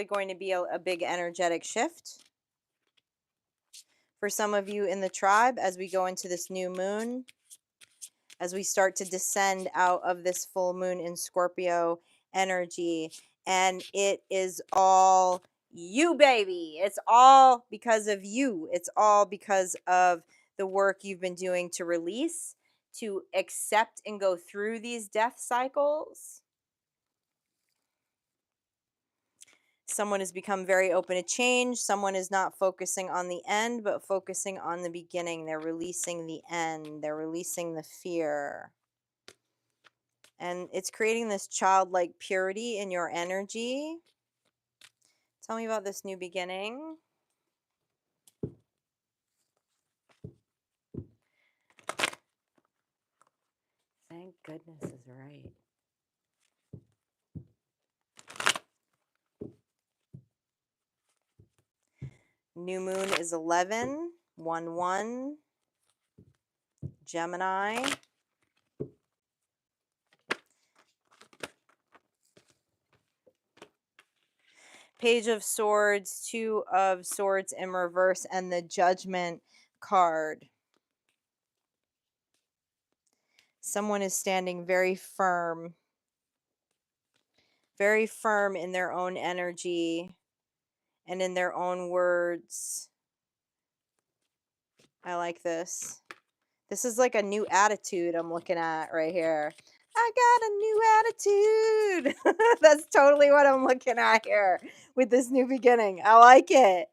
going to be a big energetic shift for some of you in the tribe as we go into this new moon, as we start to descend out of this full moon in Scorpio energy. And it is all you, baby. It's all because of you. It's all because of the work you've been doing to release, to accept and go through these death cycles. Someone has become very open to change. Someone is not focusing on the end, but focusing on the beginning. They're releasing the end. They're releasing the fear. And it's creating this childlike purity in your energy. Tell me about this new beginning. Thank goodness is right. New moon is 11, 1-1, Gemini. Page of Swords, 2 of Swords in reverse, and the Judgment card. Someone is standing very firm in their own energy and in their own words. I like this. This is like a new attitude I'm looking at right here. I got a new attitude. That's totally what I'm looking at here with this new beginning. I like it.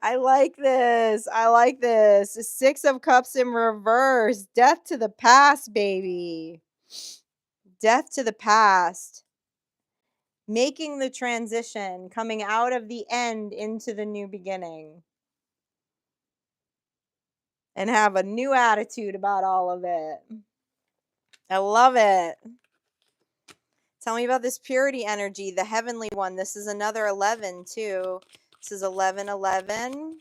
I like this. I like this. 6 of Cups in reverse. Death to the past, baby. Death to the past. Making the transition, coming out of the end into the new beginning. And have a new attitude about all of it. I love it. Tell me about this purity energy, the heavenly one. This is another 11 too. This is 11-11.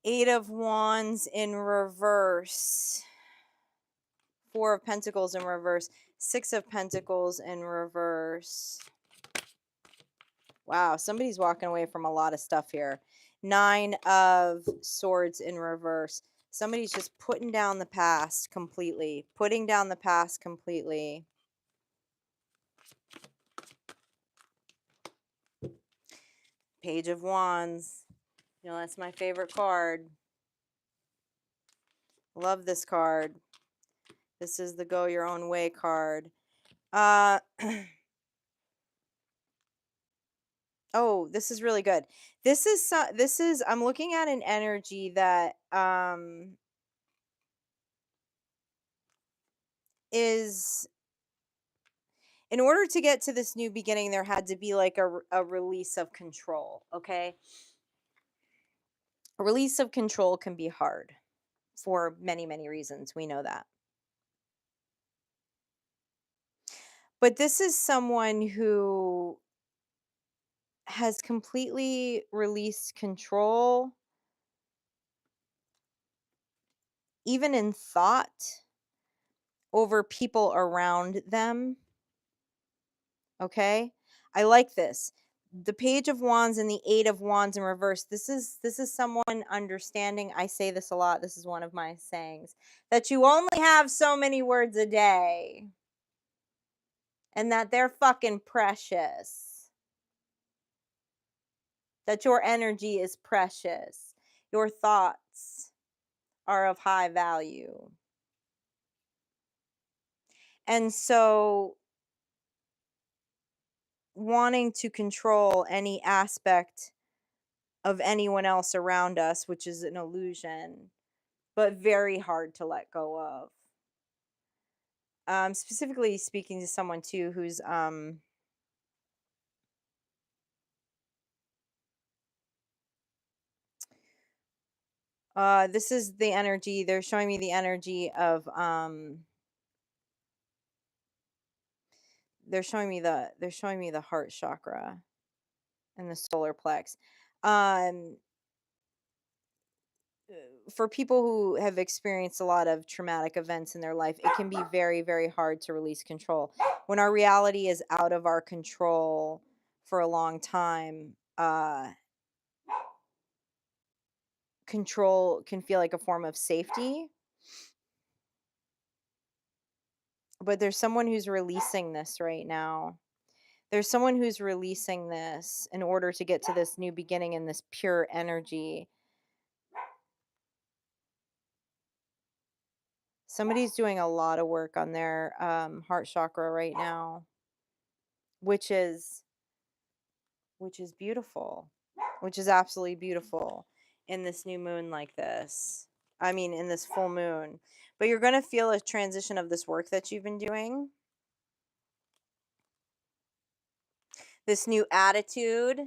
Eight of Wands in reverse. 4 of Pentacles in reverse. 6 of Pentacles in reverse. Wow, somebody's walking away from a lot of stuff here. 9 of Swords in reverse. Somebody's just putting down the past completely. Putting down the past completely. Page of Wands. You know, that's my favorite card. Love this card. This is the Go Your Own Way card. Oh, this is really good. This is I'm looking at an energy that is, in order to get to this new beginning, there had to be like a release of control, okay? A release of control can be hard for many, many reasons. We know that. But this is someone who has completely released control, even in thought, over people around them. Okay? I like this. The Page of Wands and the Eight of Wands in reverse. This is someone understanding. I say this a lot. This is one of my sayings, that you only have so many words a day and that they're fucking precious. That your energy is precious. Your thoughts are of high value. And so wanting to control any aspect of anyone else around us, which is an illusion, but very hard to let go of. Specifically speaking to someone too who's this is the energy. They're showing me the energy of they're showing me the heart chakra and the solar plex. For people who have experienced a lot of traumatic events in their life, it can be very, very hard to release control. When our reality is out of our control for a long time, control can feel like a form of safety. But there's someone who's releasing this right now. There's someone who's releasing this in order to get to this new beginning and this pure energy. Somebody's doing a lot of work on their heart chakra right now, which is beautiful, which is absolutely beautiful in this new moon like this. I mean, in this full moon. But you're going to feel a transition of this work that you've been doing. This new attitude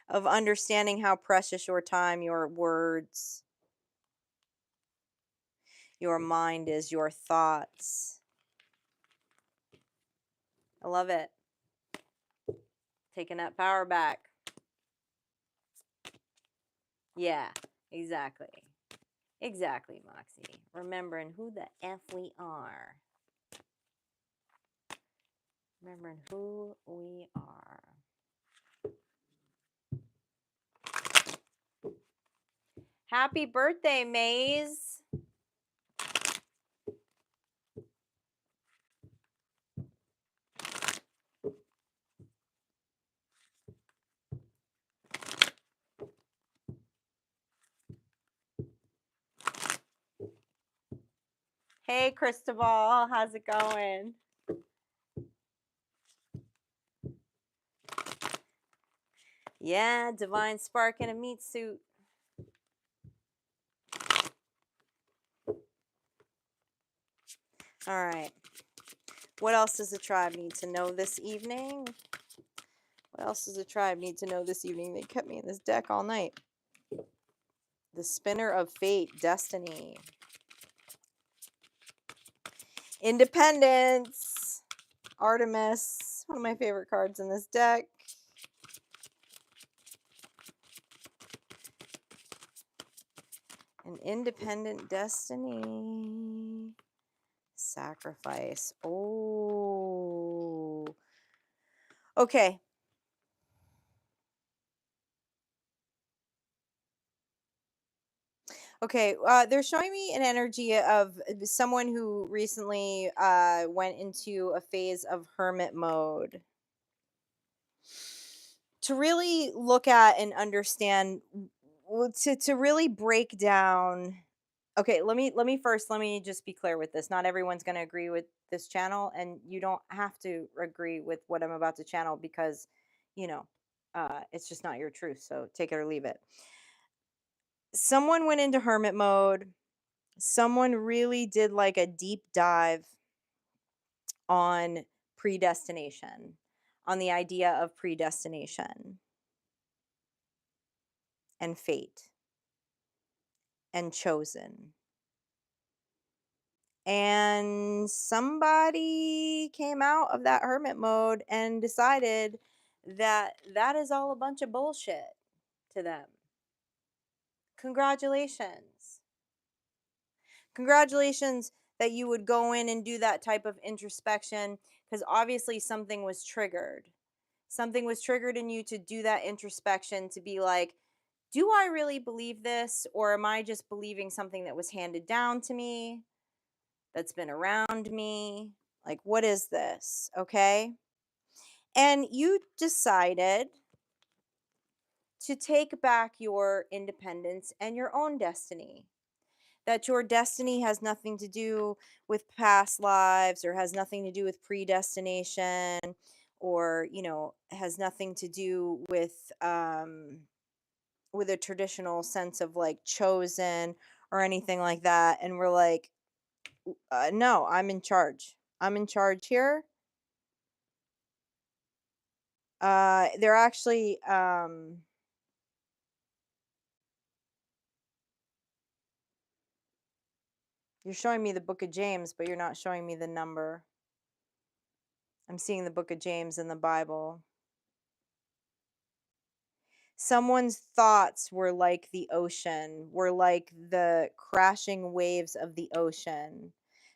of understanding how precious your time, your words, your mind is, your thoughts. I love it. Taking that power back. Yeah, exactly. Exactly, Moxie. Remembering who the F we are. Remembering who we are. Happy birthday, Maze. Hey, Cristobal. How's it going? Yeah, Divine Spark in a meat suit. All right. What else does the tribe need to know this evening? What else does the tribe need to know this evening? They kept me in this deck all night. The Spinner of Fate, Destiny. Independence. Artemis. One of my favorite cards in this deck. An independent destiny. Sacrifice. Oh. Okay. Okay, they're showing me an energy of someone who recently went into a phase of hermit mode to really look at and understand, to really break down. Okay, let me just be clear with this. Not everyone's going to agree with this channel, and you don't have to agree with what I'm about to channel because, you know, it's just not your truth. So take it or leave it. Someone went into hermit mode. Someone really did like a deep dive on predestination, on the idea of predestination and fate and chosen. And somebody came out of that hermit mode and decided that that is all a bunch of bullshit to them. Congratulations. Congratulations that you would go in and do that type of introspection, because obviously something was triggered. Something was triggered in you to do that introspection, to be like, do I really believe this, or am I just believing something that was handed down to me, that's been around me? Like, what is this? Okay. And you decided to take back your independence and your own destiny. That your destiny has nothing to do with past lives, or has nothing to do with predestination, or, has nothing to do with a traditional sense of like chosen or anything like that. And we're like, no, I'm in charge. I'm in charge here. They're actually, you're showing me the book of James, but you're not showing me the number. I'm seeing the book of James in the Bible. Someone's thoughts were like the ocean, were like the crashing waves of the ocean.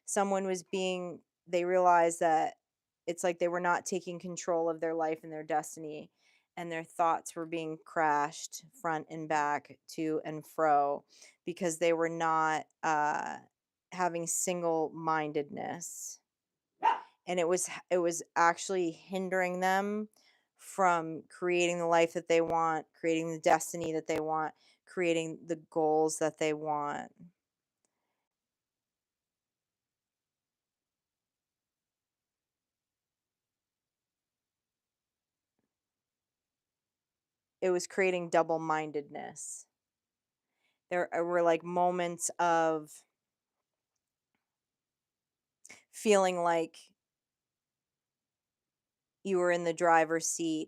Someone was they realized that it's like they were not taking control of their life and their destiny, and their thoughts were being crashed front and back, to and fro, because they were not having single-mindedness. And it was actually hindering them from creating the life that they want, creating the destiny that they want, creating the goals that they want. It was creating double-mindedness. There were like moments of feeling like you were in the driver's seat,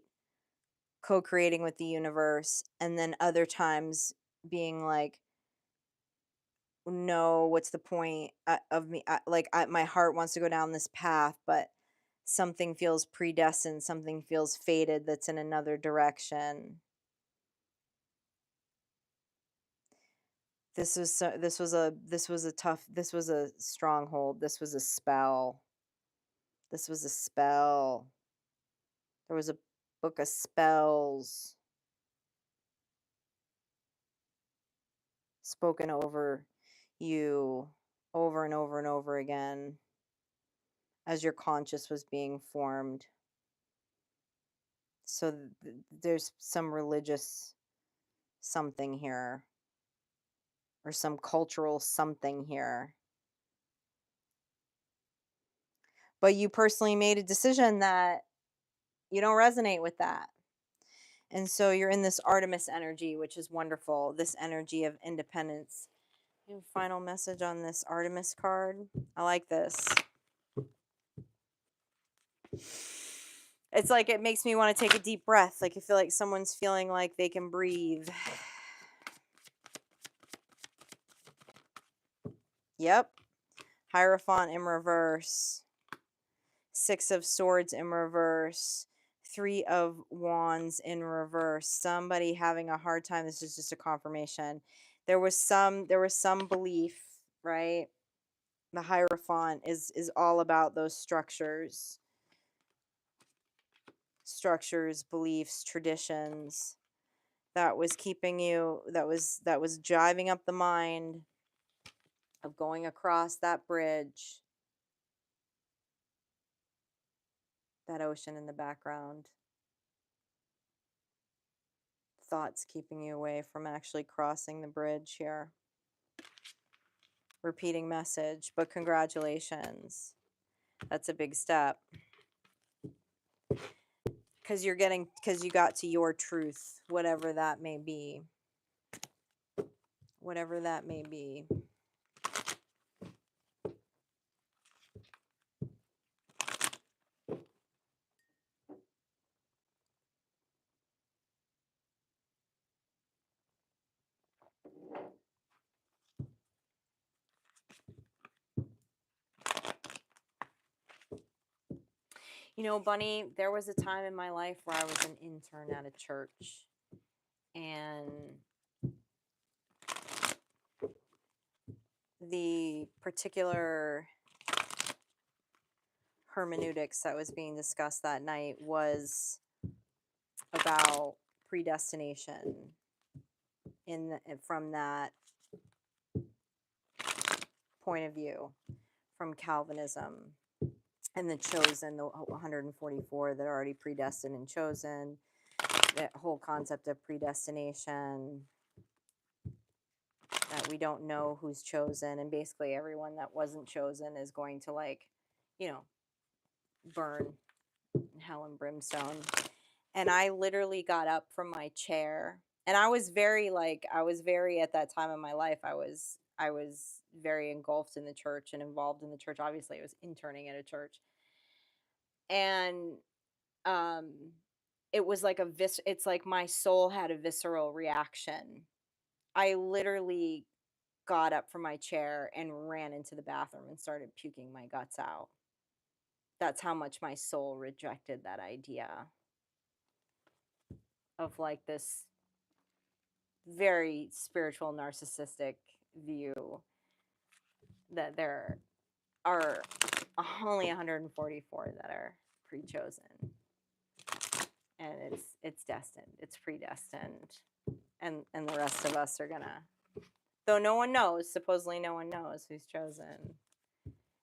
co-creating with the universe, and then other times being like, no, what's the point of me? My heart wants to go down this path, but something feels predestined, something feels fated, that's in another direction. This was a stronghold. This was a spell. This was a spell. There was a book of spells spoken over you over and over and over again as your conscious was being formed. So there's some religious something here, or some cultural something here. But you personally made a decision that you don't resonate with that. And so you're in this Artemis energy, which is wonderful, this energy of independence. Final message on this Artemis card. I like this. It's like it makes me want to take a deep breath. Like I feel like someone's feeling like they can breathe. Yep. Hierophant in reverse. Six of Swords in reverse. Three of Wands in reverse. Somebody having a hard time. This is just a confirmation. There was some belief, right? The Hierophant is all about those structures. Structures, beliefs, traditions. that was keeping you, that was driving up the mind of going across that bridge, that ocean in the background. Thoughts keeping you away from actually crossing the bridge here. Repeating message, but congratulations. That's a big step. Because you got to your truth, whatever that may be. Whatever that may be. You know, Bunny, there was a time in my life where I was an intern at a church. And the particular hermeneutics that was being discussed that night was about predestination from that point of view, from Calvinism. And the chosen, the 144 that are already predestined and chosen, that whole concept of predestination, that we don't know who's chosen, and basically everyone that wasn't chosen is going to, like, you know, burn in hell and brimstone. And I literally got up from my chair, and I was very at that time in my life, I was very engulfed in the church and involved in the church. Obviously, I was interning at a church. And it was like it's like my soul had a visceral reaction. I literally got up from my chair and ran into the bathroom and started puking my guts out. That's how much my soul rejected that idea of, like, this very spiritual narcissistic view that there are only 144 that are pre-chosen. And it's destined. It's predestined. And the rest of us are gonna, though no one knows, supposedly no one knows who's chosen.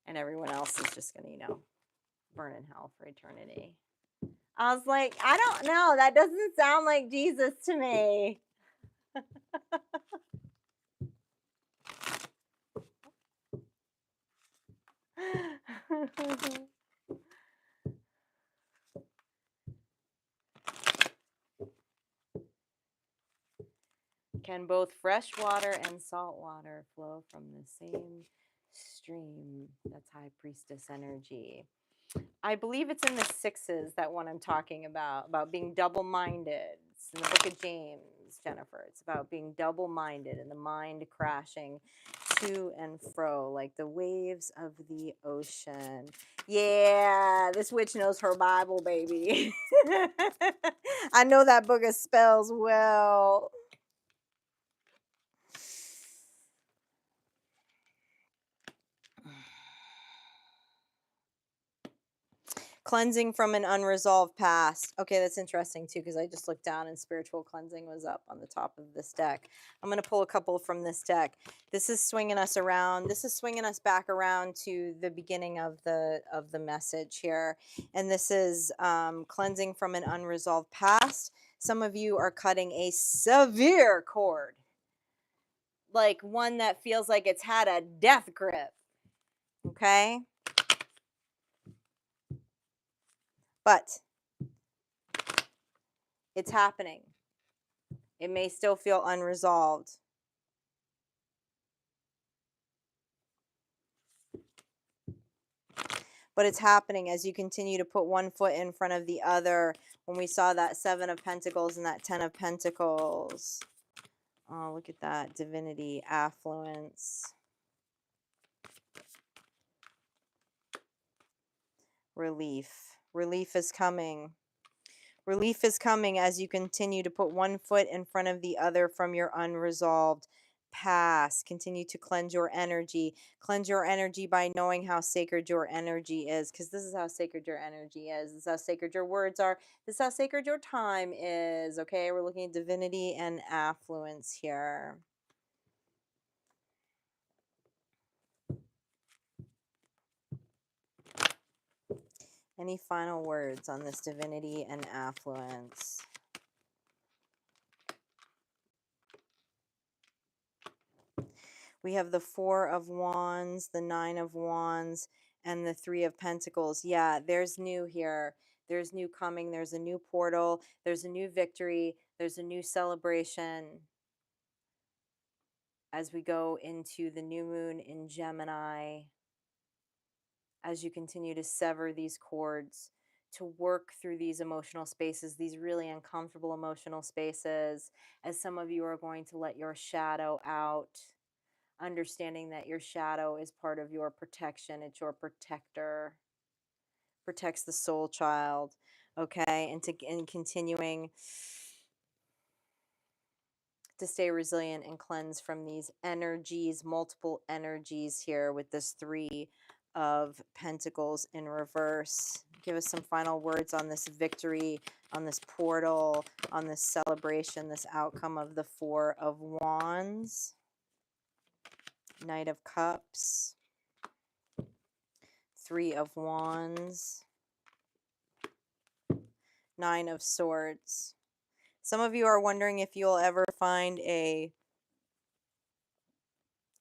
And everyone else is just gonna, you know, burn in hell for eternity. I was like, I don't know. That doesn't sound like Jesus to me. Can both fresh water and salt water flow from the same stream? That's High Priestess energy. I believe it's in the 6s, that one I'm talking about being double-minded. It's in the book of James, Jennifer. It's about being double-minded and the mind crashing to and fro like the waves of the ocean. Yeah, this witch knows her Bible, baby. I know that book of spells well. Cleansing from an unresolved past. Okay, that's interesting too, because I just looked down and spiritual cleansing was up on the top of this deck. I'm going to pull a couple from this deck. This is swinging us around. This is swinging us back around to the beginning of the message here. And this is cleansing from an unresolved past. Some of you are cutting a severe cord. Like one that feels like it's had a death grip. Okay? But it's happening. It may still feel unresolved. But it's happening as you continue to put one foot in front of the other. When we saw that 7 of Pentacles and that 10 of Pentacles. Oh, look at that. Divinity, affluence. Relief. Relief is coming. Relief is coming as you continue to put one foot in front of the other from your unresolved past. Continue to cleanse your energy. Cleanse your energy by knowing how sacred your energy is, because this is how sacred your energy is. This is how sacred your words are. This is how sacred your time is. Okay, we're looking at divinity and affluence here. Any final words on this divinity and affluence? We have the Four of Wands, the Nine of Wands, and the Three of Pentacles. Yeah, there's new here. There's new coming. There's a new portal. There's a new victory. There's a new celebration as we go into the new moon in Gemini. As you continue to sever these cords, to work through these emotional spaces, these really uncomfortable emotional spaces, as some of you are going to let your shadow out. Understanding that your shadow is part of your protection. It's your protector. Protects the soul child. Okay. And continuing to stay resilient and cleanse from these energies, multiple energies here with this Three of Pentacles in reverse. Give us some final words on this victory, on this portal, on this celebration, this outcome of the Four of Wands. Knight of Cups, Three of Wands, Nine of Swords. Some of you are wondering if you'll ever find a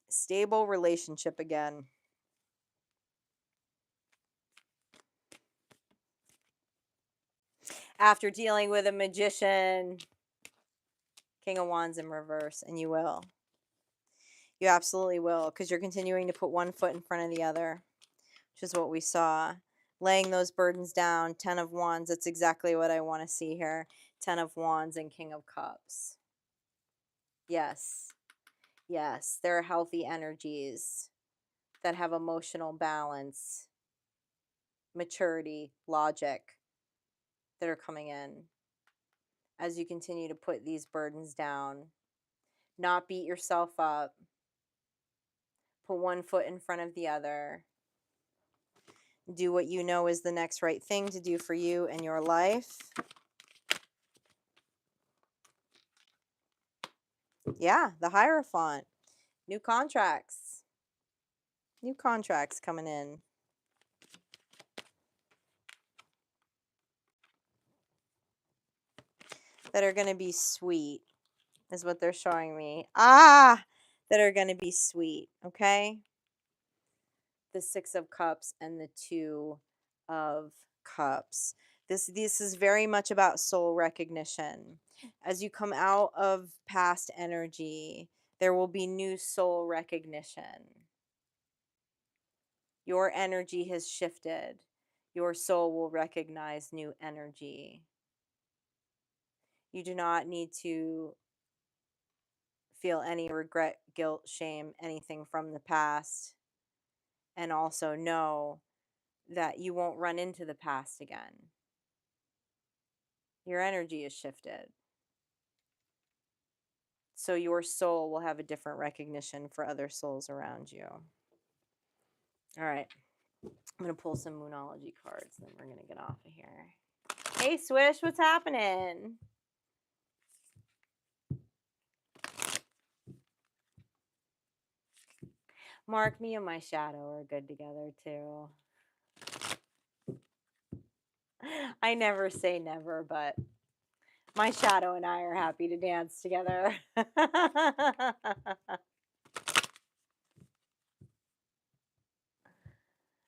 stable relationship again. After dealing with a Magician, King of Wands in reverse, and you will. You absolutely will, because you're continuing to put one foot in front of the other, which is what we saw. Laying those burdens down, 10 of Wands, that's exactly what I want to see here. 10 of Wands and King of Cups. Yes. Yes, there are healthy energies that have emotional balance, maturity, logic that are coming in as you continue to put these burdens down. Not beat yourself up. Put one foot in front of the other. Do what you know is the next right thing to do for you and your life. Yeah, the Hierophant. New contracts. New contracts coming in. That are going to be sweet, is what they're showing me. That are going to be sweet, okay? The Six of Cups and the Two of Cups. This is very much about soul recognition. As you come out of past energy, there will be new soul recognition. Your energy has shifted. Your soul will recognize new energy. You do not need to feel any regret, guilt, shame, anything from the past. And also know that you won't run into the past again. Your energy is shifted. So your soul will have a different recognition for other souls around you. All right. I'm going to pull some Moonology cards, and then we're going to get off of here. Hey, Swish, what's happening? Mark, me and my shadow are good together, too. I never say never, but my shadow and I are happy to dance together.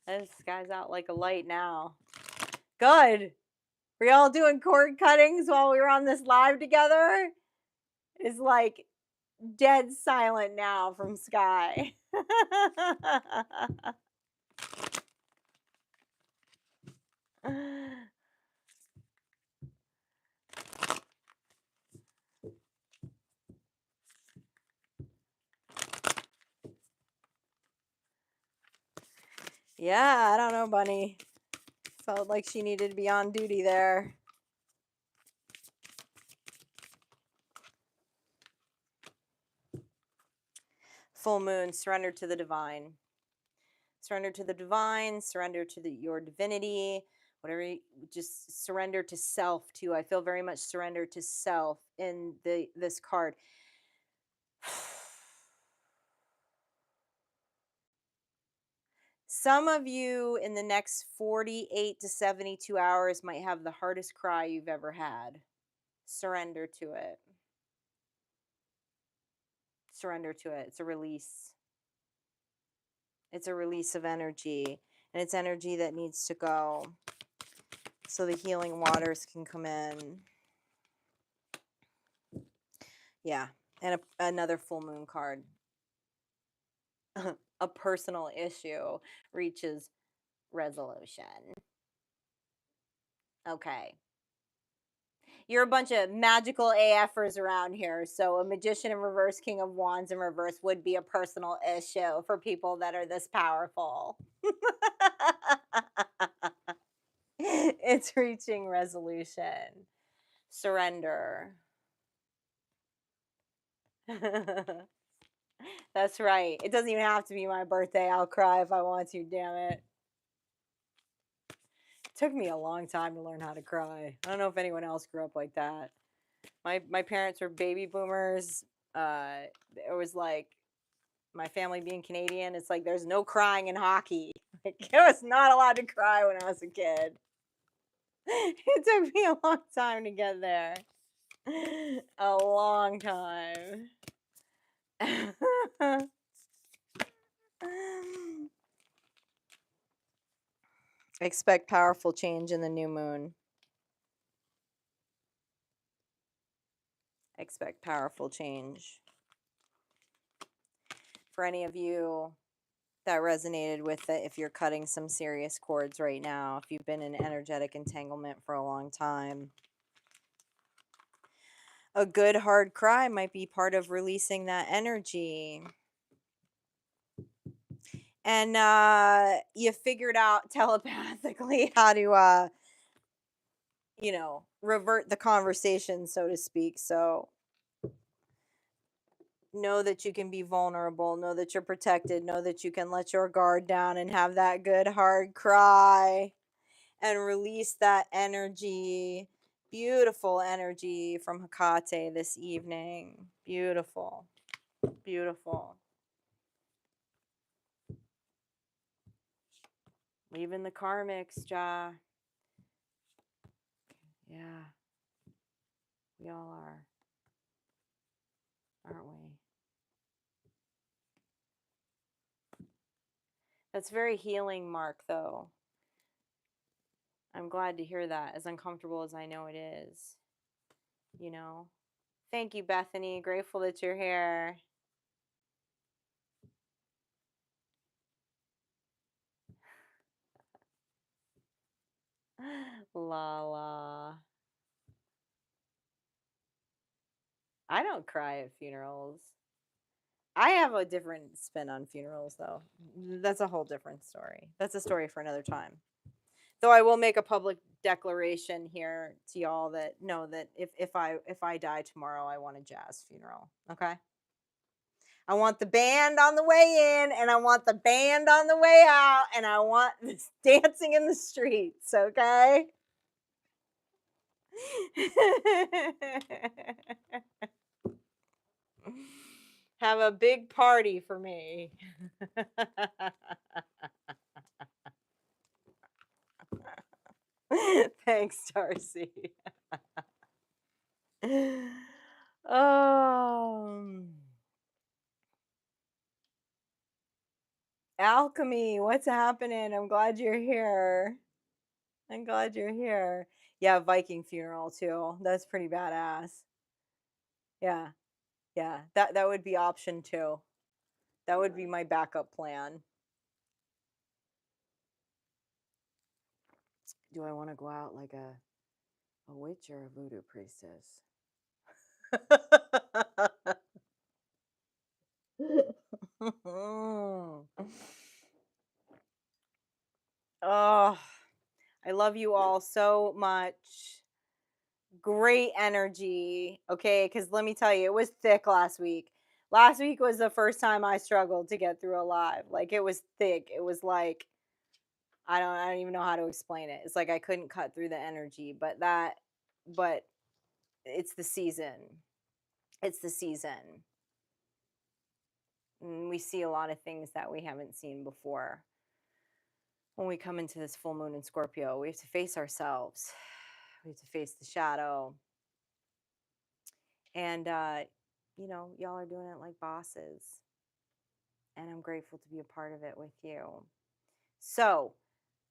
This guy's out like a light now. Good. Were y'all doing cord cuttings while we were on this live together? It's like dead silent now from Sky. Yeah, I don't know, Bunny. Felt like she needed to be on duty there. Full moon, surrender to the divine. Surrender to the divine, surrender to your divinity, whatever, just surrender to self too. I feel very much surrender to self in this card. Some of you in the next 48 to 72 hours might have the hardest cry you've ever had. Surrender to it. Surrender to it. It's a release. It's a release of energy, and it's energy that needs to go so the healing waters can come in. Yeah, and another full moon card. A personal issue reaches resolution. Okay. You're a bunch of magical AFers around here, so a magician in reverse, king of wands in reverse would be a personal issue for people that are this powerful. It's reaching resolution. Surrender. That's right. It doesn't even have to be my birthday. I'll cry if I want to, damn it. It took me a long time to learn how to cry. I don't know if anyone else grew up like that. My parents were baby boomers. It was like, my family being Canadian, it's like there's no crying in hockey. Like, I was not allowed to cry when I was a kid. It took me a long time to get there. A long time. Expect powerful change in the new moon. Expect powerful change. For any of you that resonated with it, if you're cutting some serious cords right now, if you've been in energetic entanglement for a long time, a good hard cry might be part of releasing that energy. And you figured out telepathically how to revert the conversation, so to speak. So know that you can be vulnerable, know that you're protected, know that you can let your guard down and have that good hard cry and release that energy. Beautiful energy from Hecate this evening. Beautiful. Beautiful. Leaving the karmics, Ja. Yeah. We all are. Aren't we? That's very healing, Mark, though. I'm glad to hear that, as uncomfortable as I know it is. You know? Thank you, Bethany. Grateful that you're here. La. I don't cry at funerals. I have a different spin on funerals, though. That's a whole different story. That's a story for another time. Though I will make a public declaration here to y'all that know that if I die tomorrow, I want a jazz funeral. Okay? I want the band on the way in, and I want the band on the way out, and I want this dancing in the streets. Okay? Have a big party for me. Thanks, Darcy. Alchemy, what's happening? I'm glad you're here. I'm glad you're here. Yeah, Viking funeral too. That's pretty badass. Yeah. Yeah. That would be option 2. That would be my backup plan. Do I want to go out like a witch or a voodoo priestess? Oh, I love you all so much. Great energy. Okay, because let me tell you, it was thick last week. Last week was the first time I struggled to get through a live. Like, it was thick. It was like, I don't even know how to explain it. It's like I couldn't cut through the energy, but it's the season. It's the season. And we see a lot of things that we haven't seen before. When we come into this full moon in Scorpio, we have to face ourselves. We have to face the shadow. And you know, y'all are doing it like bosses. And I'm grateful to be a part of it with you. So,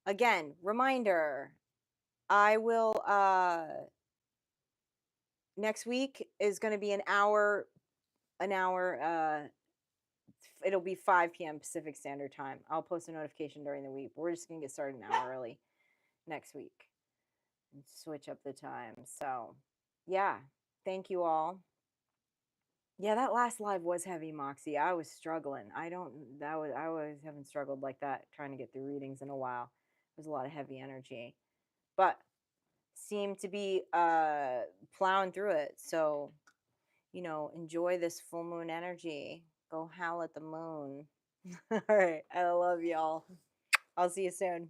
again, reminder, I will next week is going to be an hour it'll be 5 p.m. Pacific Standard Time. I'll post a notification during the week. We're just going to get started an hour early next week and switch up the time. So, yeah, thank you all. Yeah, that last live was heavy, Moxie. I was struggling. I haven't struggled like that trying to get through readings in a while. There's a lot of heavy energy, but seem to be plowing through it. So, you know, enjoy this full moon energy. Go howl at the moon. All right, I love y'all. I'll see you soon.